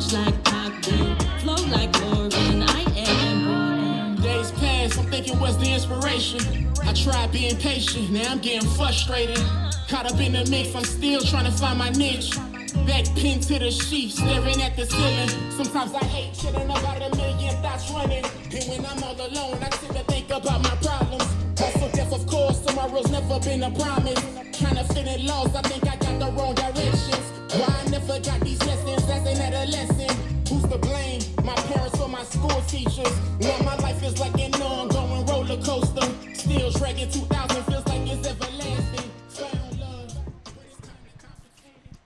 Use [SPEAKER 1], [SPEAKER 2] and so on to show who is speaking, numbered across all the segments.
[SPEAKER 1] Punch like Pac-Man, flow like Lauren. I am born.
[SPEAKER 2] Days pass, I'm thinking what's the inspiration? I tried being patient, now I'm getting frustrated. Caught up in the mix, I'm still trying to find my niche. Back pinned to the sheet, staring at the ceiling. Sometimes I hate chilling about a million thoughts running. And when I'm all alone, I tend to think about my problems. Also death, of course, tomorrow's never been a promise. Kind of feeling lost, I think I got the wrong directions. Why I never got these lessons as an adolescent? Who's to blame? My parents or my school teachers? Now my life is like an ongoing roller coaster. Still dragging 2000, feels like it's everlasting. Found love, but it's kinda complicated.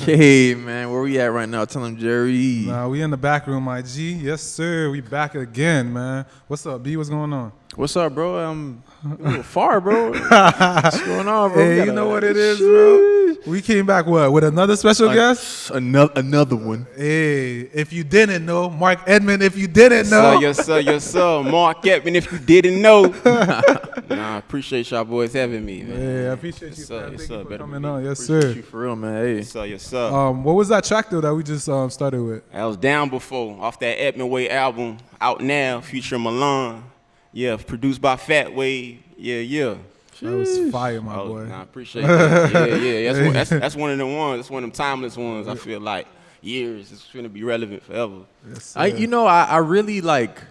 [SPEAKER 3] Okay, man. Where we at right now? Tell him, Jerry.
[SPEAKER 4] Nah, we in the back room, IG. Yes, sir. We back again, man. What's up, B? What's going on?
[SPEAKER 3] What's up, bro? I'm a little far, bro. What's going on, bro?
[SPEAKER 4] Hey, you know what it is, bro? We came back, what, with another special guest?
[SPEAKER 3] Another one.
[SPEAKER 4] Hey, if you didn't know, Mark Edmond, if you didn't know.
[SPEAKER 5] Yes, sir. Mark Edmond, if you didn't know. Nah, I appreciate y'all boys having me, man.
[SPEAKER 4] Yeah, I appreciate you, man. Thank you for coming on. Yes,
[SPEAKER 3] Appreciate
[SPEAKER 4] sir.
[SPEAKER 3] you for real, man. Hey.
[SPEAKER 5] Yes, sir.
[SPEAKER 4] What was that track, though, that we just started with?
[SPEAKER 5] I was Down Before, off that Edmond Way album, out now, featuring Milan. Yeah, produced by Fat Wave. Yeah.
[SPEAKER 4] That was fire, my boy.
[SPEAKER 5] Nah, I appreciate that. Yeah. That's one of them ones. That's one of them timeless ones. I feel like years. It's gonna be relevant forever.
[SPEAKER 4] Yes,
[SPEAKER 3] I really like.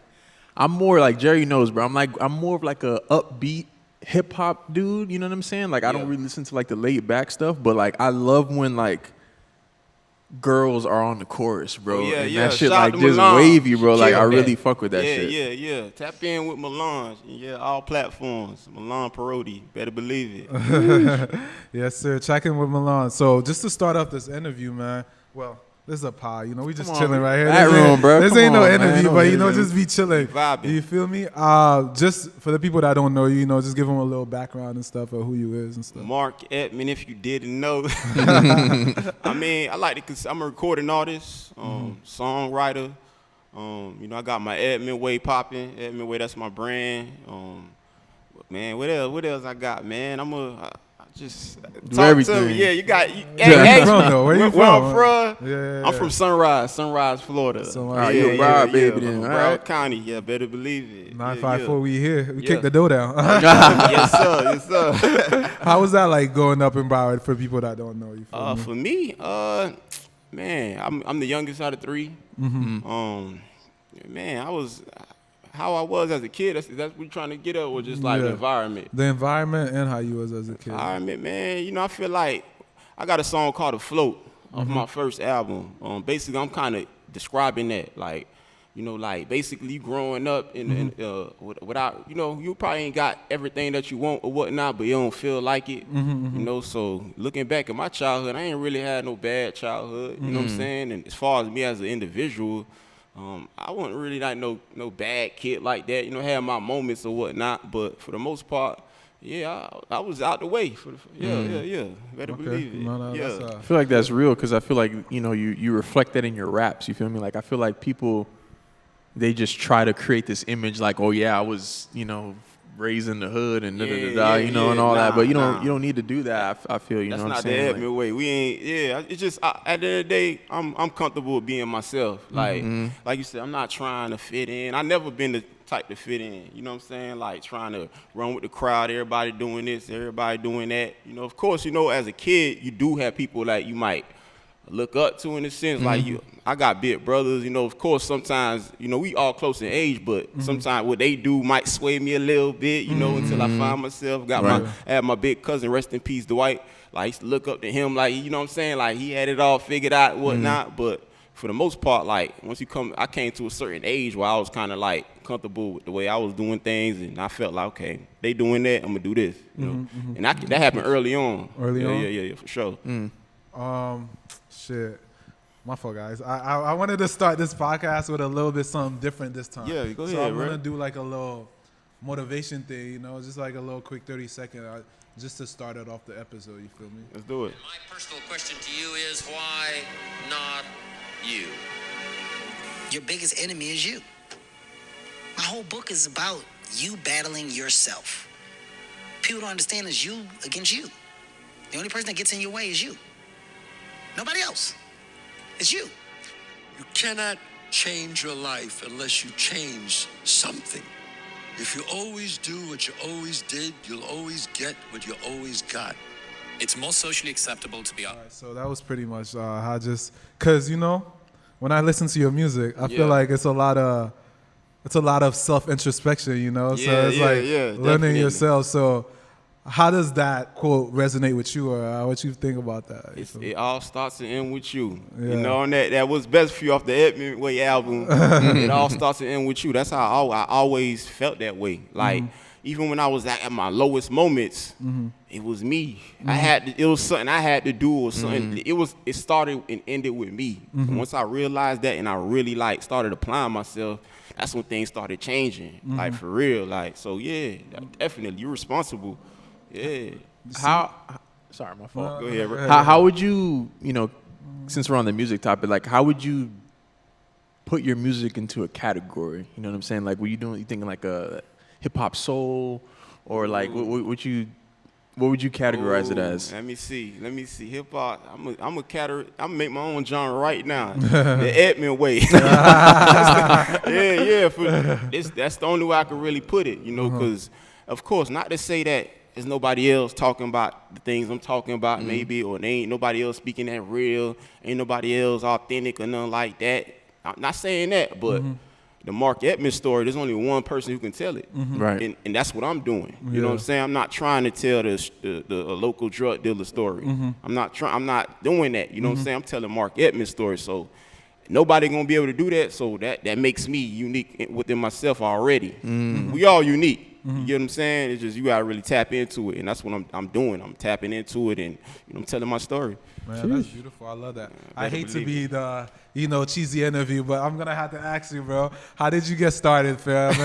[SPEAKER 3] I'm more like Jerry knows, bro. I'm more of like a upbeat hip hop dude. You know what I'm saying? Like I don't really listen to like the laid back stuff, but like I love when like girls are on the chorus, bro. And that shit
[SPEAKER 5] Shout
[SPEAKER 3] like
[SPEAKER 5] out to
[SPEAKER 3] just
[SPEAKER 5] Milan.
[SPEAKER 3] wavy, bro. Like I
[SPEAKER 5] Killed
[SPEAKER 3] really
[SPEAKER 5] that.
[SPEAKER 3] fuck with that shit.
[SPEAKER 5] Yeah. Tap in with Milan. Yeah, all platforms. Milan Parodi. Better believe it.
[SPEAKER 4] Yes, sir. Checking with Milan. So just to start off this interview, man. Well, this is a pod. We just chilling right here.
[SPEAKER 3] BackRoom, bro.
[SPEAKER 4] This
[SPEAKER 3] Come
[SPEAKER 4] ain't no
[SPEAKER 3] on,
[SPEAKER 4] interview,
[SPEAKER 3] man.
[SPEAKER 4] but just be chilling.
[SPEAKER 5] Vibing.
[SPEAKER 4] You feel me? Just for the people that don't know you, just give them a little background and stuff of who you is and stuff.
[SPEAKER 5] Mark Edmond, if you didn't know. I mean, I like to. I'm a recording artist, songwriter. I got my Edmond Way popping. Edmond Way, that's my brand. Man, what else I got, man? Just
[SPEAKER 3] Do
[SPEAKER 5] talk
[SPEAKER 3] everything.
[SPEAKER 5] to me. Yeah, you got.
[SPEAKER 4] Where you from, though? Where you
[SPEAKER 5] Where I'm
[SPEAKER 4] from?
[SPEAKER 5] from?
[SPEAKER 4] Yeah.
[SPEAKER 5] I'm from Sunrise, Florida.
[SPEAKER 4] Sunrise.
[SPEAKER 3] You a Broward baby then,
[SPEAKER 5] Broward
[SPEAKER 3] right?
[SPEAKER 5] County. Yeah, better believe it.
[SPEAKER 4] 954, we here. We
[SPEAKER 5] Yeah.
[SPEAKER 4] kick the door down.
[SPEAKER 5] Yes, sir.
[SPEAKER 4] How was that like growing up in Broward for people that don't know you? Feel me?
[SPEAKER 5] For me, man, I'm the youngest out of three. Man, how I was as a kid. That's what we're trying to get at, or just like the environment.
[SPEAKER 4] The environment and how you was as a kid.
[SPEAKER 5] Environment, man. I feel like I got a song called "Afloat" off my first album. Basically, I'm kind of describing that, like basically you growing up in without, you probably ain't got everything that you want or whatnot, but you don't feel like it. So looking back at my childhood, I ain't really had no bad childhood. You know what I'm saying? And as far as me as an individual, I wasn't really like no bad kid like that. Had my moments or whatnot, but for the most part, I was out the way. Better believe it.
[SPEAKER 4] No,
[SPEAKER 3] I feel like that's real because I feel like you reflect that in your raps. You feel me? Like I feel like people, they just try to create this image like, oh yeah, I was raised in the hood and and all that, but you don't need to do that. I feel
[SPEAKER 5] that's
[SPEAKER 3] know what
[SPEAKER 5] not
[SPEAKER 3] I'm saying?
[SPEAKER 5] the Edmond way. We ain't. Yeah, it's just at the end of the day, I'm comfortable with being myself. Like you said, I'm not trying to fit in. I never been the type to fit in. You know what I'm saying? Like trying to run with the crowd. Everybody doing this, everybody doing that. Of course, as a kid, you do have people like you might look up to in a sense. Like I got big brothers, of course sometimes, we all close in age, but sometimes what they do might sway me a little bit, until I find myself. I had my big cousin, rest in peace, Dwight. Like I used to look up to him, like, you know what I'm saying? Like he had it all figured out and whatnot, but for the most part, like once I came to a certain age where I was kind of like comfortable with the way I was doing things, and I felt like, okay, they doing that, I'm gonna do this, and that happened early on. Yeah, for sure.
[SPEAKER 4] Shit. My fault, guys. I wanted to start this podcast with a little bit something different this time.
[SPEAKER 5] Yeah, go ahead,
[SPEAKER 4] So I'm
[SPEAKER 5] bro.
[SPEAKER 4] going to do like a little motivation thing, just like a little quick 30-second, just to start it off the episode, you feel me?
[SPEAKER 5] Let's do it.
[SPEAKER 6] My personal question to you is, why not you?
[SPEAKER 7] Your biggest enemy is you. My whole book is about you battling yourself. People don't understand it's you against you. The only person that gets in your way is you. Nobody else. It's you.
[SPEAKER 8] You cannot change your life unless you change something. If you always do what you always did, you'll always get what you always got.
[SPEAKER 9] It's more socially acceptable to be honest.
[SPEAKER 4] All right, so that was pretty much how because when I listen to your music, I feel like it's a lot of self introspection, so it's learning
[SPEAKER 5] definitely.
[SPEAKER 4] yourself. So how does that quote resonate with you, or what you think about that?
[SPEAKER 5] It all starts and ends with you.
[SPEAKER 4] Yeah.
[SPEAKER 5] And that was best for you off the Edmond Way album. It all starts and ends with you. That's how I always felt that way. Like even when I was at my lowest moments, it was me. It was something I had to do or something. It started and ended with me. And once I realized that and I really started applying myself, that's when things started changing. Like for real. So yeah, definitely you're responsible. Yeah.
[SPEAKER 3] Sorry, my fault.
[SPEAKER 5] Go ahead.
[SPEAKER 3] How would you, since we're on the music topic, how would you put your music into a category? You know what I'm saying? Like, were you thinking like a hip hop soul, or like what would you categorize it as?
[SPEAKER 5] Let me see. Hip hop. I'm a make my own genre right now. The Edmond Way. Yeah. That's the only way I can really put it. Because of course, not to say that there's nobody else talking about the things I'm talking about, maybe, or there ain't nobody else speaking that real, ain't nobody else authentic or nothing like that. I'm not saying that, but the Mark Edmond story, there's only one person who can tell it.
[SPEAKER 3] Right.
[SPEAKER 5] And that's what I'm doing. You know what I'm saying? I'm not trying to tell the local drug dealer story. I'm not doing that. You know what I'm saying? I'm telling Mark Edmond's story. So nobody gonna be able to do that. So that makes me unique within myself already. We all unique. You get what I'm saying? It's just you gotta really tap into it, and that's what I'm doing. I'm tapping into it, and I'm telling my story.
[SPEAKER 4] Man, that's beautiful. I love that. I hate to be the cheesy interview, but I'm gonna have to ask you, bro. How did you get started, fam?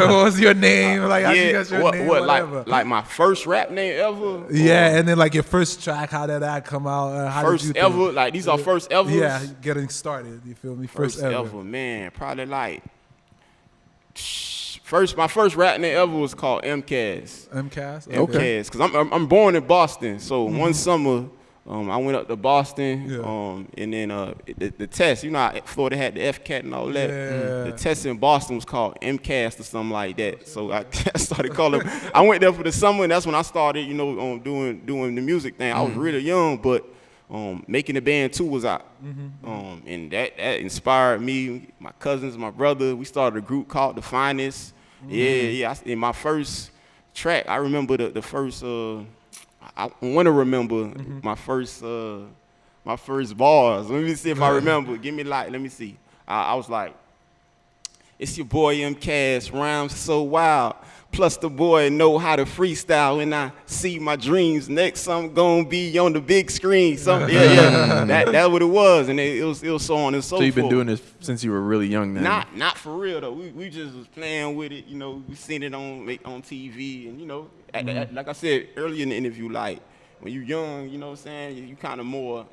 [SPEAKER 4] What was your name? Like, how did you get your name? Whatever.
[SPEAKER 5] Like my first rap name ever?
[SPEAKER 4] Yeah, and then like your first track. How did that come out? How
[SPEAKER 5] first
[SPEAKER 4] did you
[SPEAKER 5] ever? Like these are first ever?
[SPEAKER 4] Yeah, getting started. You feel me? First ever,
[SPEAKER 5] man. Probably like. My first rap name ever was called MCAS.
[SPEAKER 4] MCAS?
[SPEAKER 5] Okay. MCAS, because I'm born in Boston. So one summer, I went up to Boston, and then the test, Florida had the FCAT and all that. The test in Boston was called MCAS or something like that. So I started calling. I went there for the summer, and that's when I started, doing the music thing. I was really young, but making the band too was out. And that inspired me, my cousins, my brother. We started a group called The Finest. In my first track, I remember the first. I want to remember my first bars. Let me see if I remember. Give me let me see. I was like, it's your boy MCAS, rhymes so wild. Plus the boy know how to freestyle. When I see my dreams, next I'm gonna be on the big screen. That's what it was, and it was so on and so forth.
[SPEAKER 3] So you've been doing this since you were really young then?
[SPEAKER 5] Not for real though. We just was playing with it. We seen it on TV, and like I said earlier in the interview, like when you young, you know what I'm saying, you kind of more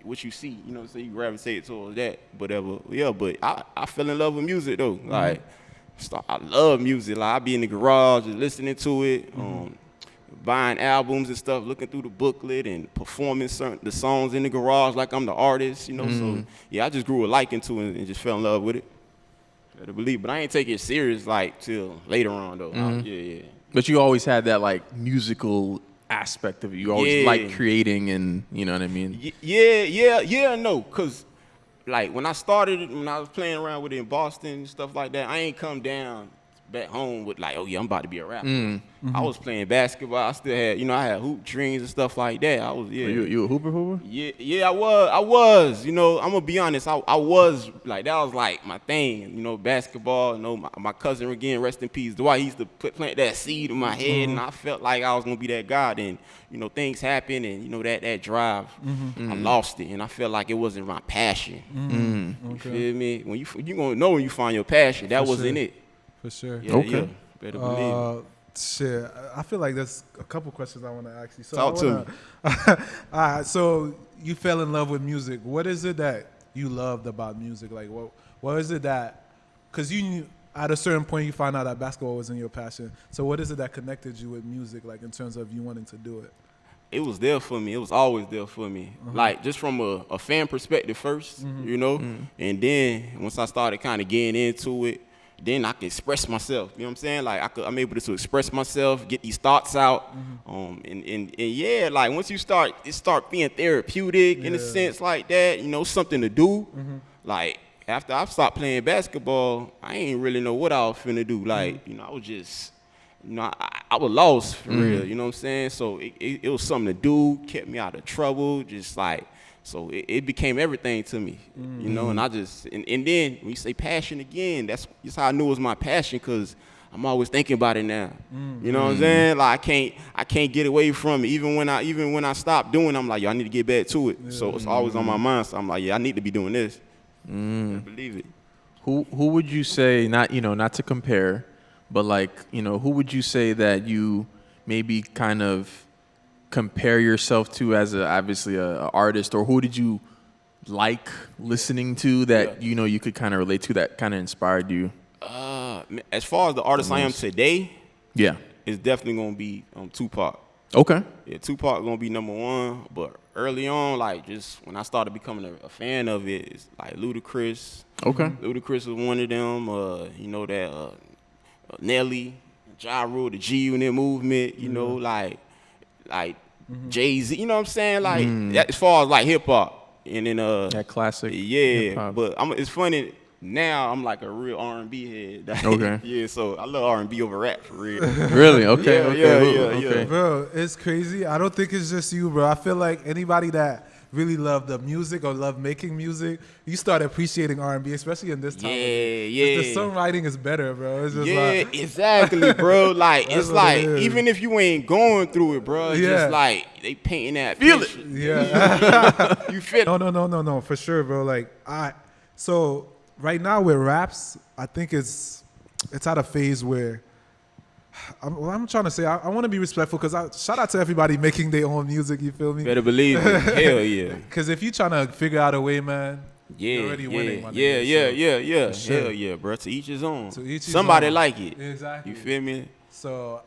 [SPEAKER 5] what you see, so you gravitate towards that. But I fell in love with music though, like. I love music. Like I be in the garage and listening to it, buying albums and stuff, looking through the booklet and performing the songs in the garage like I'm the artist, So I just grew a liking to it and just fell in love with it. Better believe, but I ain't take it serious till later on though.
[SPEAKER 3] But you always had that like musical aspect of it. You always liked creating, and you know what I mean.
[SPEAKER 5] No, cause. Like when I was playing around with it in Boston and stuff like that, I ain't come down back home with like, I'm about to be a rapper. I was playing basketball. I still had, I had hoop dreams and stuff like that. I was,
[SPEAKER 3] You a hooper?
[SPEAKER 5] Yeah, I was. I'm gonna be honest. I was like, that was like my thing. Basketball. My cousin again, rest in peace, Dwight. He used to plant that seed in my head, and I felt like I was gonna be that guy. Then, things happened, and that drive, I lost it, and I felt like it wasn't my passion. You feel me? When you gonna know when you find your passion, that wasn't it.
[SPEAKER 4] For sure.
[SPEAKER 5] Yeah, better believe it.
[SPEAKER 4] Shit, I feel like there's a couple questions I want to ask you. So
[SPEAKER 5] Talk to me.
[SPEAKER 4] All right, so you fell in love with music. What is it that you loved about music? Like, what is it that, because you knew at a certain point you found out that basketball wasn't your passion. So what is it that connected you with music, like in terms of you wanting to do it?
[SPEAKER 5] it was there for me. It was always there for me. Like, just from a fan perspective first, you know? And then once I started kind of getting into it, then I could express myself. You know what I'm saying? Like, I'm able to express myself, get these thoughts out. And yeah, like, once it start being therapeutic in a sense like that, you know, something to do. Like, after I stopped playing basketball, I ain't really know what I was finna do. Like, you know, I was just... You know, I was lost for real, you know what I'm saying? So it was something to do, kept me out of trouble, just like, so it became everything to me, you know? And I just, and then when you say passion again, that's how I knew it was my passion, because I'm always thinking about it now. You know what I'm saying? Like, I can't get away from it. Even when I stop doing it, I'm like, yo, I need to get back to it. So it's always on my mind. So I'm like, yeah, I need to be doing this. I believe it.
[SPEAKER 3] Who would you say, not to compare, but like, you know, who would you say that you maybe kind of compare yourself to as obviously a artist, or who did you like listening to that you know you could kind of relate to, that kind of inspired you?
[SPEAKER 5] As far as the artist I am today, it's definitely gonna be Tupac.
[SPEAKER 3] Okay.
[SPEAKER 5] Yeah, Tupac gonna be number one. But early on, like, just when I started becoming a fan of it, it's like Ludacris.
[SPEAKER 3] Okay.
[SPEAKER 5] Ludacris was one of them. You know that. Nelly, Ja Rule, the G Unit movement, you know, like Jay-Z, you know what I'm saying? Like, as far as like hip hop, and then
[SPEAKER 3] that classic.
[SPEAKER 5] Yeah, but it's funny now. I'm like a real R&B head.
[SPEAKER 3] Okay.
[SPEAKER 5] Yeah, so I love R&B over rap for real.
[SPEAKER 3] Really? Okay.
[SPEAKER 5] Yeah.
[SPEAKER 4] Bro, it's crazy. I don't think it's just you, bro. I feel like anybody that really love the music or love making music, you start appreciating R&B, especially in this time.
[SPEAKER 5] Yeah.
[SPEAKER 4] The songwriting is better, bro. It's just
[SPEAKER 5] exactly, bro. Like, it's like, even if you ain't going through it, bro, it's just like they painting that picture.
[SPEAKER 4] Yeah.
[SPEAKER 5] You feel it.
[SPEAKER 4] No, for sure, bro. Like, so right now with raps, I think it's at a phase where I'm trying to say, I want to be respectful, because shout out to everybody making their own music, you feel me?
[SPEAKER 5] Better believe it. Hell yeah.
[SPEAKER 4] Because if you're trying to figure out a way, man, you're already winning. My nigga.
[SPEAKER 5] Yeah.
[SPEAKER 4] Sure.
[SPEAKER 5] Hell yeah, bro. To each his own.
[SPEAKER 4] Somebody
[SPEAKER 5] like it.
[SPEAKER 4] Exactly.
[SPEAKER 5] You feel me?
[SPEAKER 4] So,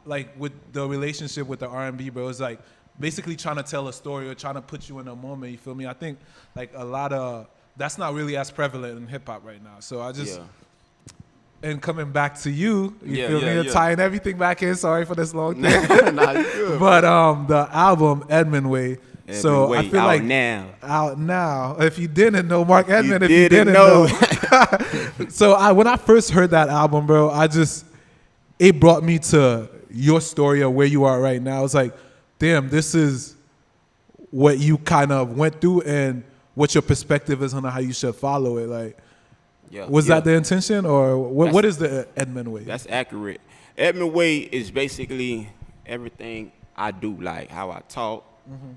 [SPEAKER 4] like, with the relationship with the R&B, bro, it's like basically trying to tell a story or trying to put you in a moment, you feel me? I think, like, a lot of, that's not really as prevalent in hip-hop right now. So I just... And coming back to you feel me? And tying everything back in. Sorry for this long thing.
[SPEAKER 5] Nah, you good.
[SPEAKER 4] But the album Edmond Way. So I feel like out now. If you didn't know Mark Edmond, if you didn't know. So when I first heard that album, bro, it brought me to your story of where you are right now. It's like, damn, this is what you kind of went through and what your perspective is on how you should follow it. Like, was that the intention, or what is the Edmond Way?
[SPEAKER 5] That's accurate. Edmond Way is basically everything I do, like how I talk,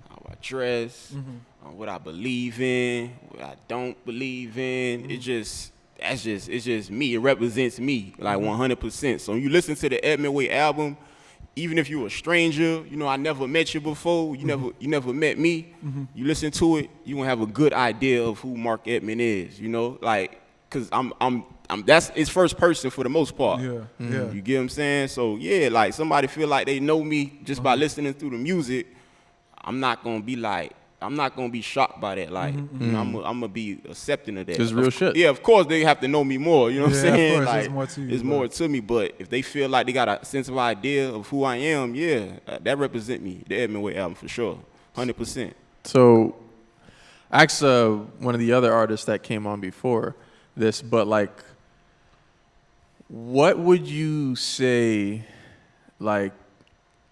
[SPEAKER 5] how I dress, what I believe in, what I don't believe in. It's just me. It represents me, like 100%. So when you listen to the Edmond Way album, even if you're a stranger, you know, I never met you before, you never met me, you listen to it, you gonna have a good idea of who Mark Edmond is, you know, like. Cause that's it's first person for the most part.
[SPEAKER 4] Yeah.
[SPEAKER 5] You get what I'm saying? So yeah, like somebody feel like they know me just by listening through the music. I'm not gonna be shocked by that. Like, you know, I'm gonna be accepting of that.
[SPEAKER 3] It's real shit.
[SPEAKER 5] Yeah, of course they have to know me more. You know what I'm saying?
[SPEAKER 4] Of course,
[SPEAKER 5] like,
[SPEAKER 4] there's more to you.
[SPEAKER 5] There's more to me. But if they feel like they got a sense of idea of who I am, that represent me. The Edmond Way album for sure, 100%.
[SPEAKER 3] So, ask one of the other artists that came on before this, but like, what would you say, like,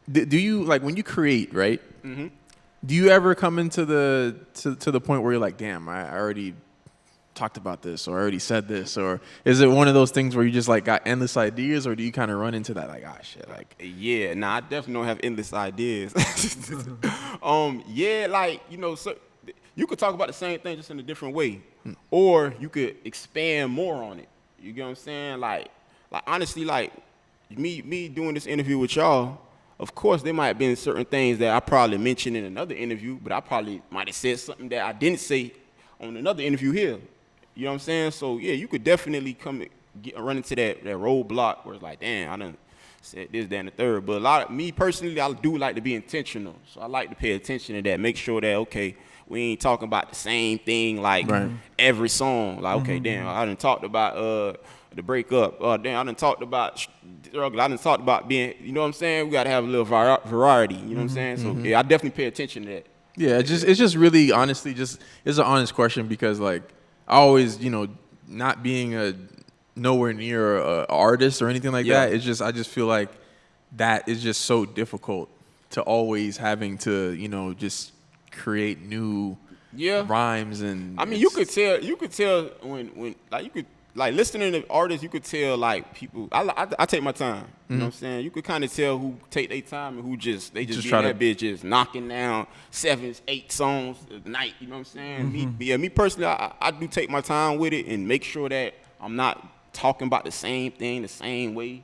[SPEAKER 3] do you, like, when you create, right? Do you ever come into the point where you're like, damn, I already talked about this, or I already said this, or is it one of those things where you just like got endless ideas, or do you kind of run into that like, shit, like?
[SPEAKER 5] Yeah, I definitely don't have endless ideas. Like, you know, so you could talk about the same thing just in a different way, or you could expand more on it. You get what I'm saying? Like honestly, like me doing this interview with y'all, of course there might have been certain things that I probably mentioned in another interview, but I probably might have said something that I didn't say on another interview here. You know what I'm saying? So yeah, you could definitely run into that roadblock where it's like, damn, I done said this, that, and the third. But me personally, I do like to be intentional. So I like to pay attention to that. Make sure that, okay, we ain't talking about the same thing like every song. Like, okay, damn, I done talked about the breakup. Damn, I done talked about struggle. I done talked about being, you know what I'm saying? We got to have a little variety, you know what I'm saying? So, yeah, I definitely pay attention to that.
[SPEAKER 3] Yeah, it's just really, honestly, it's an honest question because, like, I always, you know, not being nowhere near a artist or anything like that, it's just, I just feel like that is just so difficult to always having to, you know, just create new rhymes. And
[SPEAKER 5] I mean, you could tell when like, you could, like, listening to artists, you could tell, like, people, I take my time, you know what I'm saying? You could kind of tell who take their time and who just be in that bitch just knocking down 7, 8 songs a night, you know what I'm saying? Me personally, I do take my time with it and make sure that I'm not talking about the same thing the same way,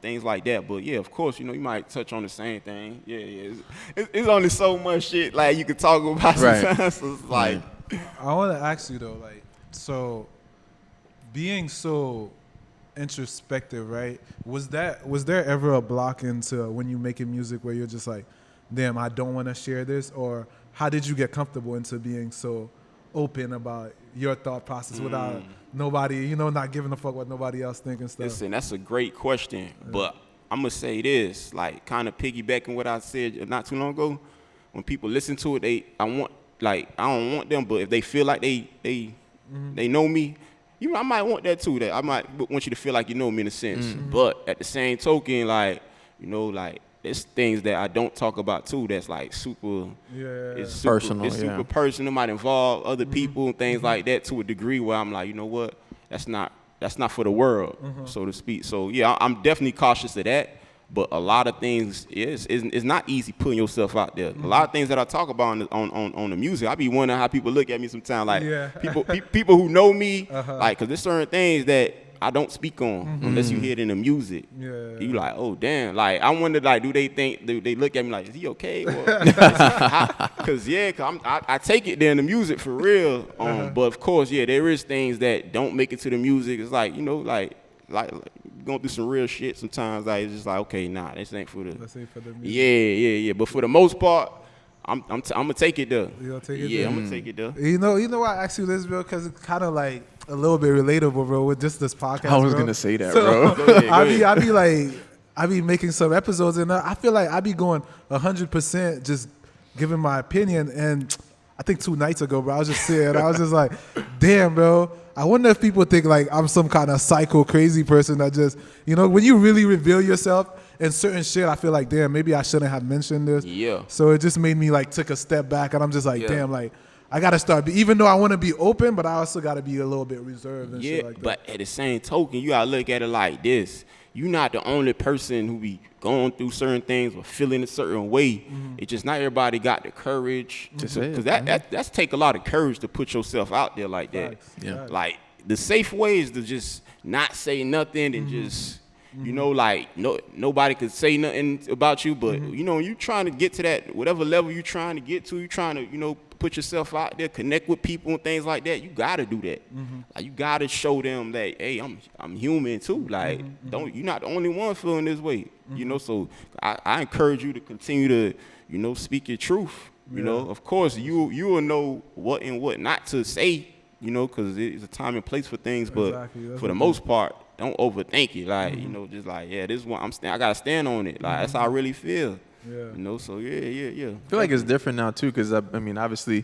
[SPEAKER 5] things like that. But yeah, of course, you know, you might touch on the same thing. Yeah. It's only so much shit like you could talk about sometimes. So it's like,
[SPEAKER 4] I want to ask you though, like, so being so introspective, right? Was there ever a block into when you making music where you're just like, damn, I don't want to share this? Or how did you get comfortable into being so open about your thought process without nobody, you know, not giving a fuck what nobody else thinks and stuff?
[SPEAKER 5] Listen, that's a great question, but I'm gonna say this, like, kind of piggybacking what I said not too long ago. When people listen to it, I don't want them, but if they feel like they know me, you know, I might want that too. That I might want you to feel like you know me in a sense, but at the same token, like, you know, like, there's things that I don't talk about too. That's like super personal. It's super personal. It might involve other people and things like that to a degree where I'm like, you know what? That's not for the world, so to speak. So yeah, I'm definitely cautious of that. But a lot of things is not easy putting yourself out there. A lot of things that I talk about on the music, I be wondering how people look at me sometimes. Like people who know me, like, cause there's certain things that I don't speak on unless you hear it in the music. Yeah. You like, oh damn. Like, I wonder, like, do they look at me like, is he okay? Cause I take it there in the music for real. But of course, there is things that don't make it to the music. It's like, you know, like going through some real shit sometimes. Like, it's just like, okay, nah, this ain't for the. This ain't for the music. Yeah. But for the most part, I'm gonna take it there. You gonna take it there? Yeah, I'm gonna take it there.
[SPEAKER 4] You know why I asked you this, bro? Because it's kind of like a little bit relatable, bro, with just this podcast.
[SPEAKER 3] I was gonna say that, bro.
[SPEAKER 4] Go ahead. I be making some episodes, and I feel like I be going 100% just giving my opinion. And I think 2 nights ago, bro, I was just saying, I was just like, damn, bro. I wonder if people think like I'm some kind of psycho crazy person that just, you know, when you really reveal yourself and certain shit, I feel like, damn, maybe I shouldn't have mentioned this.
[SPEAKER 5] Yeah.
[SPEAKER 4] So it just made me like took a step back, and I'm just like, damn, like I gotta start. Even though I want to be open, but I also gotta be a little bit reserved and shit like that.
[SPEAKER 5] But at the same token, you gotta look at it like this: you're not the only person who be going through certain things or feeling a certain way. It's just not everybody got the courage to say it. Because that's take a lot of courage to put yourself out there like that. Yeah. Like, the safe way is to just not say nothing and just. You know, like, nobody could say nothing about you, but, you know, you trying to get to that, whatever level you trying to get to, you trying to, you know, put yourself out there, connect with people and things like that, you got to do that. Like, you got to show them that, hey, I'm human too. Like, you're not the only one feeling this way, you know, so I encourage you to continue to, you know, speak your truth. You know, of course, you will know what and what not to say, you know, because it's a time and place for things, but for the most part, don't overthink it. Like, you know, just like, this one, I gotta stand on it. Like, that's how I really feel. Yeah. You know, so yeah.
[SPEAKER 3] I feel like it's different now too, because I mean, obviously,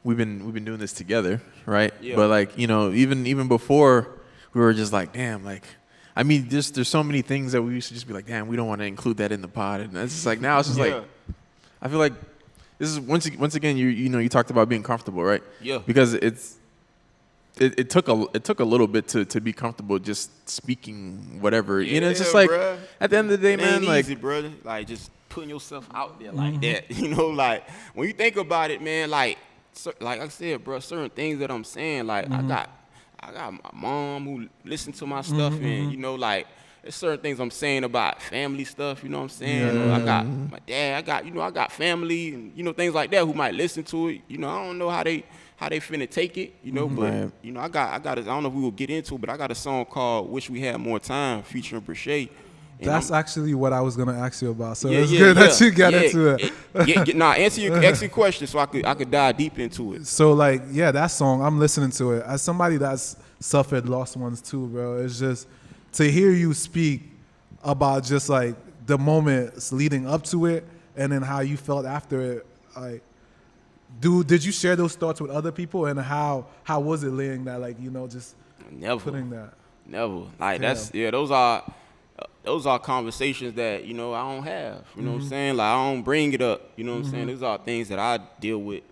[SPEAKER 3] we've been doing this together, right?
[SPEAKER 5] Yeah.
[SPEAKER 3] But like, you know, even before, we were just like, damn, like, I mean, there's so many things that we used to just be like, damn, we don't want to include that in the pod, and it's just like now it's just like, I feel like this is once again you know you talked about being comfortable, right?
[SPEAKER 5] Yeah.
[SPEAKER 3] Because It took a little bit to be comfortable just speaking whatever. You know, it's just like, bruh, at the end of the day, man,
[SPEAKER 5] ain't
[SPEAKER 3] like,
[SPEAKER 5] easy, brother. Like, just putting yourself out there like that. You know, like, when you think about it, man, like I said, bro, certain things that I'm saying, like, I got my mom who listens to my stuff, and, you know, like, there's certain things I'm saying about family stuff, you know what I'm saying? I got my dad, I got family, and, you know, things like that who might listen to it. You know, I don't know how they finna take it, you know, but, you know, I don't know if we will get into it, but I got a song called Wish We Had More Time featuring Brashay,
[SPEAKER 4] That's actually what I was gonna ask you about. So it's good that you get into it.
[SPEAKER 5] Answer your question so I could dive deep into it.
[SPEAKER 4] So like, that song, I'm listening to it. As somebody that's suffered lost ones too, bro, it's just to hear you speak about just like the moments leading up to it and then how you felt after it. Like, did you share those thoughts with other people, and how was it laying that, like, just putting that?
[SPEAKER 5] Never. Like, those are conversations that, I don't have. You know what I'm saying? Like, I don't bring it up. You know what I'm saying? Those are things that I deal with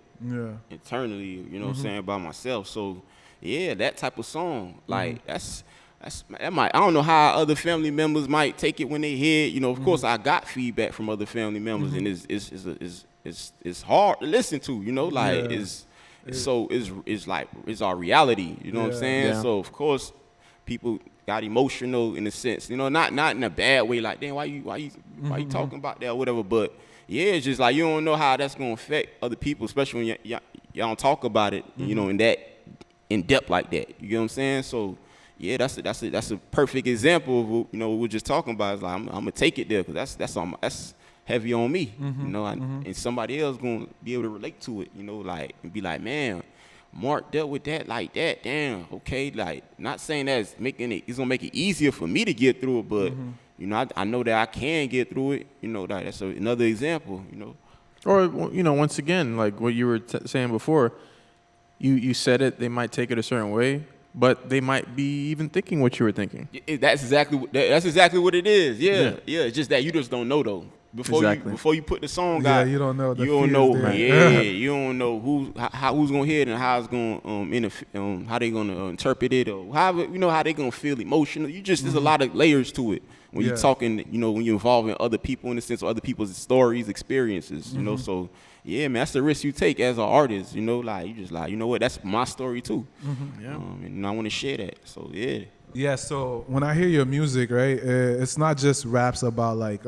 [SPEAKER 5] internally, you know what I'm saying, by myself. So, that type of song, like, I don't know how other family members might take it when they hear it. Of course, I got feedback from other family members, and it's hard to listen to, like, it's our reality, you know what I'm saying? Yeah. So, of course, people got emotional in a sense, not in a bad way, like, damn, why you talking about that or whatever, but it's just like you don't know how that's gonna affect other people, especially when y'all don't talk about it, in that in depth like that. You get what I'm saying? So that's a perfect example of what we're just talking about. It's like I'm gonna take it there because that's heavy on me, and somebody else gonna be able to relate to it, like, and be like, man, Mark dealt with that like that. Damn, okay, like, not saying that it's gonna make it easier for me to get through it, but I know that I can get through it. That's another example.
[SPEAKER 3] Or once again, like what you were saying before, you said it. They might take it a certain way, but they might be even thinking what you were thinking.
[SPEAKER 5] That's exactly what it is. Yeah. It's just that you just don't know though. Before you put the song out,
[SPEAKER 4] you don't know. You
[SPEAKER 5] don't know who's gonna hear it and how it's gonna how they gonna interpret it, or how they gonna feel emotional. There's a lot of layers to it when you're talking. When you're involving other people in the sense of other people's stories, experiences. So man, that's the risk you take as an artist. Like, you just like, what, that's my story too. And I want to share that. So
[SPEAKER 4] yeah. So when I hear your music, right, it's not just raps about like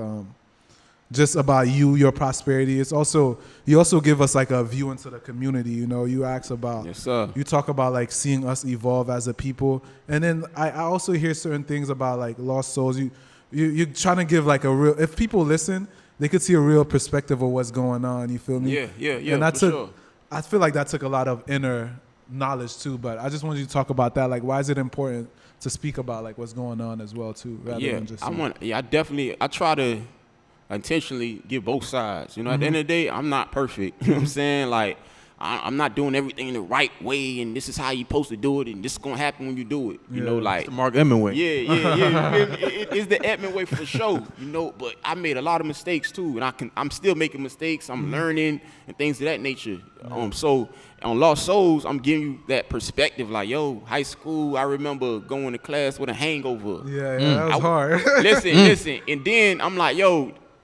[SPEAKER 4] just about your prosperity. It's also, you also give us like a view into the community. You ask about,
[SPEAKER 5] yes, sir.
[SPEAKER 4] You talk about like seeing us evolve as a people, and then I also hear certain things about like lost souls. You're trying to give like a real, if people listen, they could see a real perspective of what's going on. You feel me?
[SPEAKER 5] Yeah.
[SPEAKER 4] And that
[SPEAKER 5] for
[SPEAKER 4] took,
[SPEAKER 5] sure.
[SPEAKER 4] I feel like that took a lot of inner knowledge too. But I just wanted you to talk about that. Like, why is it important to speak about like what's going on as well too, rather than just
[SPEAKER 5] I try to intentionally give both sides. At the end of the day, I'm not perfect. You know what I'm saying? Like, I'm not doing everything the right way, and this is how you're supposed to do it, and this is gonna happen when you do it. Like,
[SPEAKER 3] it's the Mark Edmond way.
[SPEAKER 5] It's the Edmond way for sure. But I made a lot of mistakes too, and I'm still making mistakes. I'm learning and things of that nature. So on Lost Souls, I'm giving you that perspective. Like, high school, I remember going to class with a hangover.
[SPEAKER 4] That was hard.
[SPEAKER 5] Listen, and then I'm like,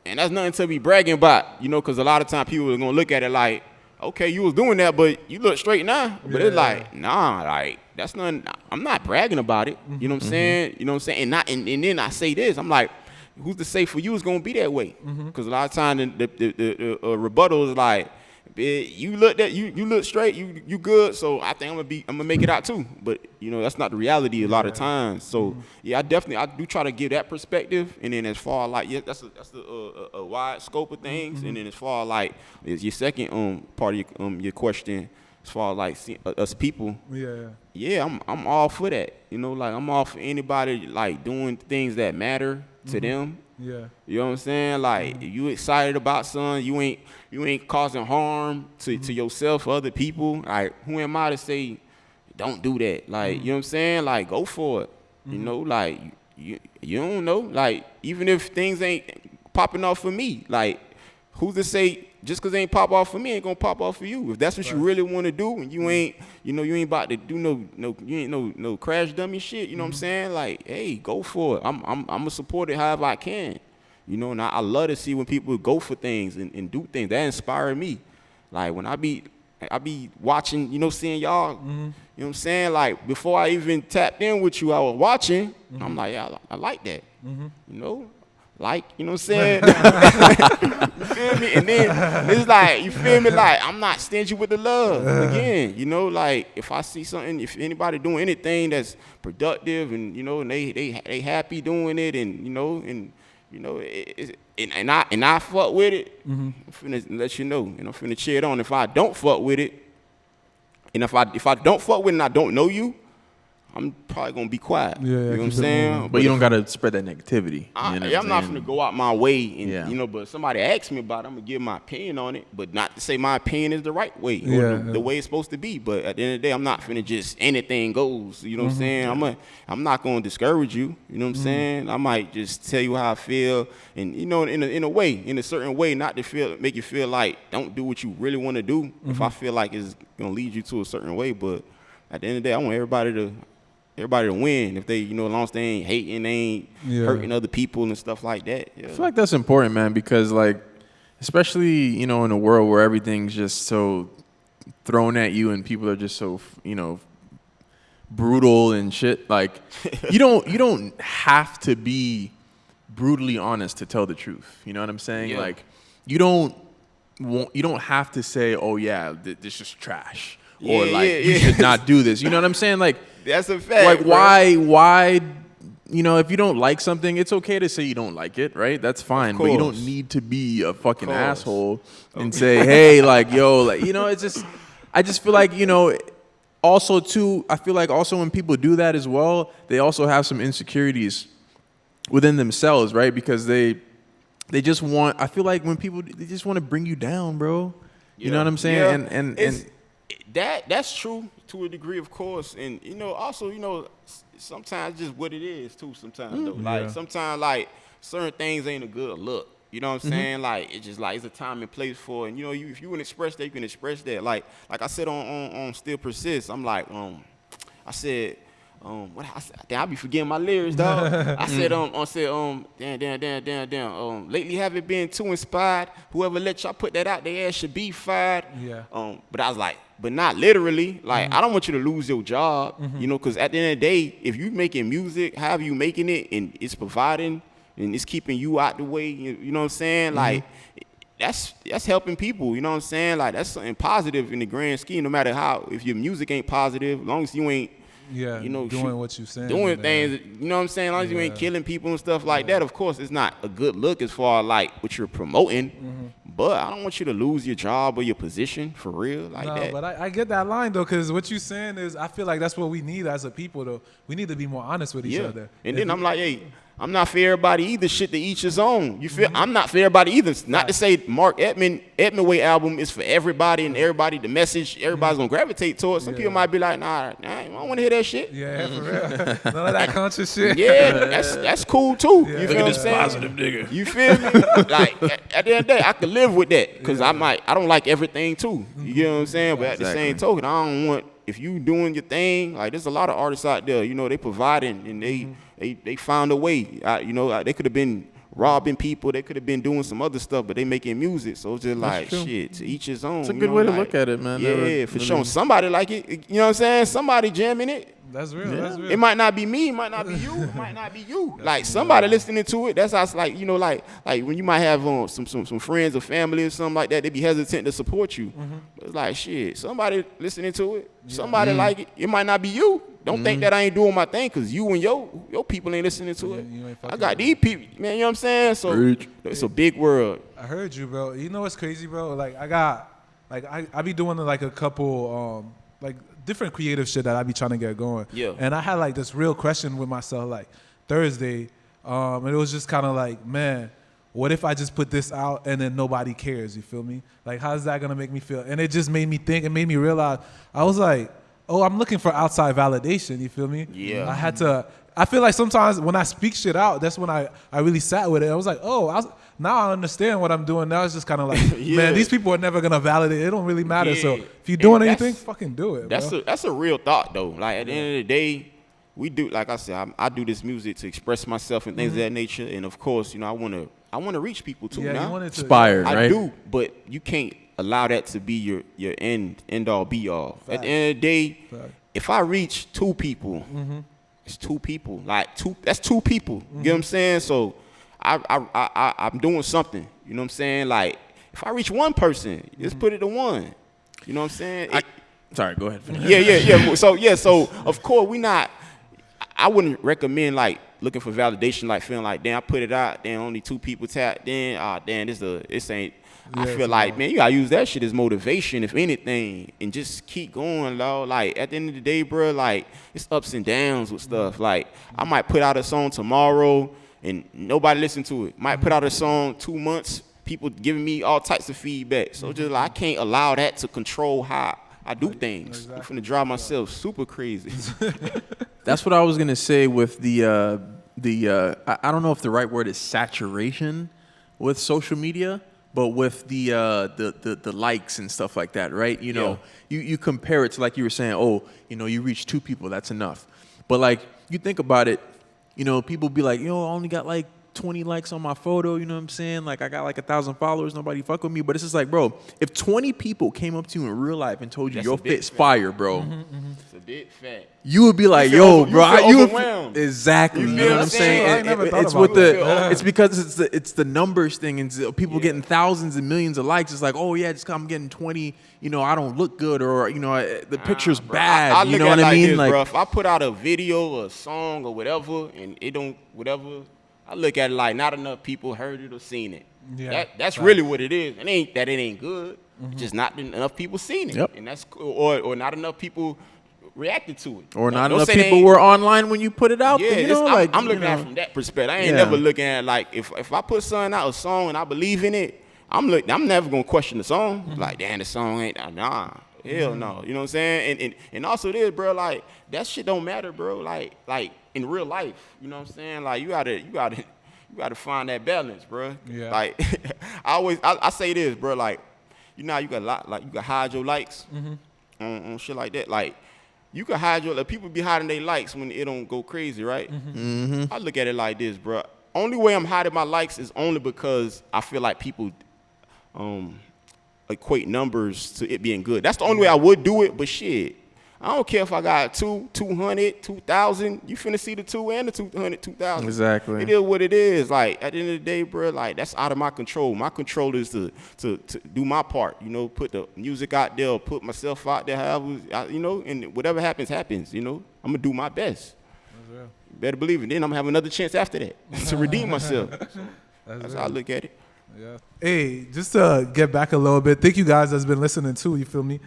[SPEAKER 5] and that's nothing to be bragging about, because a lot of times people are gonna look at it like, okay, you was doing that, but you look straight now. But it's like, nah, like, that's nothing. I'm not bragging about it. You know what I'm saying? You know what I'm saying? And then I say this, I'm like, who's to say for you it's gonna be that way? Because a lot of times the rebuttal is like, you look straight, you good, so I think I'm gonna make it out too. But that's not the reality a lot of times. So I do try to give that perspective. And then as far like that's a wide scope of things. And then as far like is your second part of your question, as far as like us people, I'm all for that. Like, I'm all for anybody like doing things that matter to them.
[SPEAKER 4] Yeah.
[SPEAKER 5] You know what I'm saying? Like, you excited about something, you ain't causing harm to yourself or other people. Like, who am I to say don't do that? Like, you know what I'm saying? Like, go for it. Like, you don't know. Like, even if things ain't popping off for me, like, who's to say just because it ain't pop off for me ain't gonna pop off for you? If that's what you really want to do, and you ain't about to do no crash dummy shit, you know what I'm saying? Like, hey, go for it. I'm gonna support it however I can. And I love to see when people go for things and do things. That inspire me. Like, when I be watching, seeing y'all, you know what I'm saying? Like, before I even tapped in with you, I was watching. I'm like, yeah, I like that. Like, you know what I'm saying? You feel me? And then it's like, you feel me? Like, I'm not stingy with the love. Again, like, if I see something, if anybody doing anything that's productive and, and they happy doing it, and, and you know, and I fuck with it, I'm finna let you know, I'm finna cheer it on. If I don't fuck with it, and if I don't fuck with it and I don't know you, I'm probably gonna be quiet.
[SPEAKER 4] Yeah,
[SPEAKER 5] you know what I'm saying?
[SPEAKER 3] But you don't gotta spread that negativity.
[SPEAKER 5] I'm not gonna go out my way and but if somebody asks me about it, I'm gonna give my opinion on it, but not to say my opinion is the right way or the way it's supposed to be. But at the end of the day, I'm not finna just anything goes. You know what I'm saying? I'm not gonna discourage you. You know what I'm saying? I might just tell you how I feel, and in a certain way, not to make you feel like don't do what you really want to do. If I feel like it's gonna lead you to a certain way, but at the end of the day, I want everybody to win. If they, as long as they ain't hating, they ain't hurting other people and stuff like that. Yeah.
[SPEAKER 3] I feel like that's important, man, because like, especially, in a world where everything's just so thrown at you and people are just so, brutal and shit. Like, you don't have to be brutally honest to tell the truth. You know what I'm saying?
[SPEAKER 5] Yeah.
[SPEAKER 3] Like, you don't have to say, oh yeah, this is trash. Or like, you should not do this. You know what I'm saying? Like,
[SPEAKER 5] that's a fact.
[SPEAKER 3] Like,
[SPEAKER 5] bro.
[SPEAKER 3] why, if you don't like something, it's okay to say you don't like it, right? That's fine. But you don't need to be a fucking asshole and say, hey, like, yo, like, it's just, I just feel like, also too, I feel like also when people do that as well, they also have some insecurities within themselves, right? Because they just want, I feel like when people, they just want to bring you down, bro. You know what I'm saying?
[SPEAKER 5] Yeah.
[SPEAKER 3] And
[SPEAKER 5] that's true to a degree, of course, and also sometimes just what it is too. Sometimes though, like sometimes like certain things ain't a good look. You know what I'm saying? Like it's just like it's a time and place for, and if you can express that, you can express that. Like I said on Still Persist, I'm like I said. What I said, damn, I be forgetting my lyrics, dog. I said, damn. Lately, haven't been too inspired. Whoever let y'all put that out, their ass should be fired.
[SPEAKER 4] Yeah.
[SPEAKER 5] But I was like, but not literally. Like, I don't want you to lose your job, because at the end of the day, if you making music, however you making it, and it's providing, and it's keeping you out the way, you know what I'm saying? Like, that's helping people, you know what I'm saying? Like, that's something positive in the grand scheme, no matter how, if your music ain't positive, as long as you ain't,
[SPEAKER 4] doing what you saying,
[SPEAKER 5] doing things, you know what I'm saying? As long as you ain't killing people and stuff like that, of course, it's not a good look as far as like what you're promoting. But I don't want you to lose your job or your position for real like that.
[SPEAKER 4] But I get that line though, because what you're saying is, I feel like that's what we need as a people though. We need to be more honest with each other.
[SPEAKER 5] And then I'm like, hey, I'm not for everybody either. Shit to each his own. You feel? I'm not for everybody either. Not to say Edmond Way album is for everybody and everybody. The message everybody's gonna gravitate towards. Some people might be like, nah, I don't want to hear that shit.
[SPEAKER 4] Yeah, for real. None of that conscious shit.
[SPEAKER 5] Yeah, that's cool too. You feel what I'm saying?
[SPEAKER 3] Positive nigga.
[SPEAKER 5] You feel me? Like at the end of the day, I can live with that because I don't like everything too. You get what I'm saying? But at the same token, I don't want. If you doing your thing, like there's a lot of artists out there, they providing and they found a way. They could have been robbing people, they could have been doing some other stuff, but they making music. So it's just like shit, to each his own.
[SPEAKER 3] It's a good way to look at it, man.
[SPEAKER 5] Yeah, for sure. Somebody like it, you know what I'm saying? Somebody jamming it.
[SPEAKER 4] That's real. Yeah. That's real.
[SPEAKER 5] It might not be me, it might not be you, it might not be you. Like somebody listening to it. That's how it's like, like when you might have some friends or family or something like that, they be hesitant to support you. But it's like shit, somebody listening to it, somebody like it. It might not be you. Don't think that I ain't doing my thing because you and your people ain't listening to it. I got these people, man, you know what I'm saying? So it's a big world.
[SPEAKER 4] I heard you, bro. You know what's crazy, bro? Like I be doing like a couple like different creative shit that I be trying to get going.
[SPEAKER 5] Yeah.
[SPEAKER 4] And I had like this real question with myself like Thursday. And it was just kind of like, man, what if I just put this out and then nobody cares? You feel me? Like, how's that gonna make me feel? And it just made me think. It made me realize. I was like, oh, I'm looking for outside validation. You feel me?
[SPEAKER 5] Yeah.
[SPEAKER 4] I feel like sometimes when I speak shit out, that's when I really sat with it. I was like, now I understand what I'm doing. Now it's just kind of like, man, these people are never gonna validate. It don't really matter. So if you're doing anything, fucking do it.
[SPEAKER 5] That's a real thought though. Like at the end of the day, we do, like I said, I do this music to express myself and things of that nature. And of course, I wanna reach people too.
[SPEAKER 4] Yeah,
[SPEAKER 5] now.
[SPEAKER 3] Inspired, right?
[SPEAKER 5] I do, but you can't allow that to be your end all be all. At the end of the day, if I reach two people, it's two people. That's two people. You get what I'm saying? So I'm doing something. You know what I'm saying? Like if I reach one person, let's put it to one. You know what I'm saying?
[SPEAKER 3] Sorry, go ahead.
[SPEAKER 5] Yeah. So of course we not. I wouldn't recommend like looking for validation, like feeling like, damn, I put it out, then only 2 people tapped in. Damn, this ain't. I feel like, man, you gotta use that shit as motivation, if anything, and just keep going, Lord. Like at the end of the day, bro, like it's ups and downs with stuff. Like I might put out a song tomorrow and nobody listen to it. Might put out a song 2 months, people giving me all types of feedback. So just like I can't allow that to control how I do things. Exactly. I'm finna drive myself super crazy.
[SPEAKER 3] That's what I was gonna say with the I don't know if the right word is saturation with social media, but with the likes and stuff like that, right? You know, you compare it to, like you were saying, oh, you know, you reach 2 people, that's enough. But like you think about it, you know, people be like, yo, I only got like 20 likes on my photo, you know what I'm saying? Like I got like 1,000 followers, nobody fuck with me. But it's just like, bro, if 20 people came up to you in real life and told you your fit's fire, bro.
[SPEAKER 5] It's a big fact.
[SPEAKER 3] You would be like, yo, bro, you exactly. You know what I'm saying? It's because it's the numbers thing, and people getting thousands and millions of likes. It's like, oh yeah, just 'cause I'm getting 20. You know, I don't look good, or you know, the picture's bad.
[SPEAKER 5] I
[SPEAKER 3] you know what I mean?
[SPEAKER 5] This, bro, if I put out a video or a song or whatever, and it don't whatever, I look at it like not enough people heard it or seen it. Yeah, that's really what it is. It ain't that it ain't good. It's just not enough people seen it, and that's or not enough people reacted to it,
[SPEAKER 3] or not enough people were online when you put it out.
[SPEAKER 5] Yeah,
[SPEAKER 3] you know,
[SPEAKER 5] I'm looking at it from that perspective. I ain't never looking at it like if I put something out, a song, and I believe in it, I'm never gonna question the song. Like, damn, the song ain't hell no. You know what I'm saying? And also this, bro, like that shit don't matter, bro. Like in real life, you know what I'm saying? Like you gotta find that balance, bro. Yeah. Like I say this, bro. Like you know, you got hide your likes on shit like that. Like you can hide your people be hiding their likes when it don't go crazy, right? I look at it like this, bro. Only way I'm hiding my likes is only because I feel like people equate numbers to it being good. That's the only way I would do it, but shit, I don't care if I got 200, 2,000. You finna see the 2 and the 200, 2,000.
[SPEAKER 3] Exactly.
[SPEAKER 5] It is what it is. Like at the end of the day, bro, like that's out of my control. My control is to do my part. You know, put the music out there, or put myself out there. However, you know, and whatever happens, happens. You know, I'm gonna do my best. You better believe it. Then I'm gonna have another chance after that to redeem myself. That's how I look at it.
[SPEAKER 4] Yeah. Hey, just to get back a little bit, thank you guys that's been listening too. You feel me?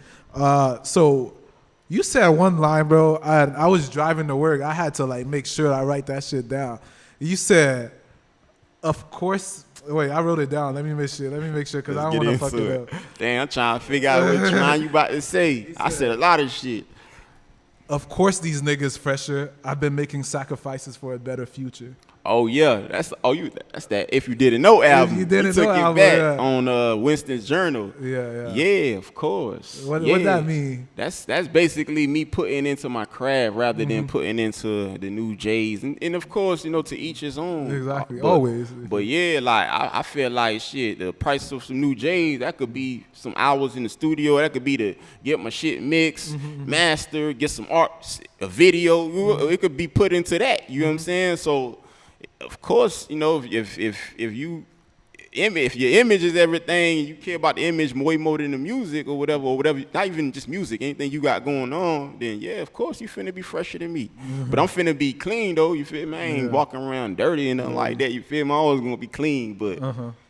[SPEAKER 4] So. You said one line, bro. I was driving to work. I had to like make sure I write that shit down. You said, "Of course." Wait, I wrote it down. Let me make sure because I don't want to fuck it up.
[SPEAKER 5] Damn, I'm trying to figure out what line you about to say. I said a lot of shit.
[SPEAKER 4] Of course, these niggas fresher. I've been making sacrifices for a better future.
[SPEAKER 5] Oh yeah, that's that. If you didn't know album,
[SPEAKER 4] you didn't
[SPEAKER 5] took
[SPEAKER 4] know
[SPEAKER 5] it
[SPEAKER 4] album,
[SPEAKER 5] back on Winston's Journal.
[SPEAKER 4] Yeah,
[SPEAKER 5] of course.
[SPEAKER 4] What that mean?
[SPEAKER 5] That's basically me putting into my craft rather than putting into the new J's, and of course, you know, to each his own.
[SPEAKER 4] Exactly, always.
[SPEAKER 5] But yeah, like I feel like shit. The price of some new J's, that could be some hours in the studio. That could be to get my shit mixed, master, get some art, a video. It could be put into that. You know what I'm saying? So. Of course, you know, if your image is everything, and you care about the image way more than the music or whatever, not even just music, anything you got going on, then yeah, of course you finna be fresher than me. But I'm finna be clean though, you feel me? I ain't walking around dirty and nothing like that, you feel me? I'm always gonna be clean, but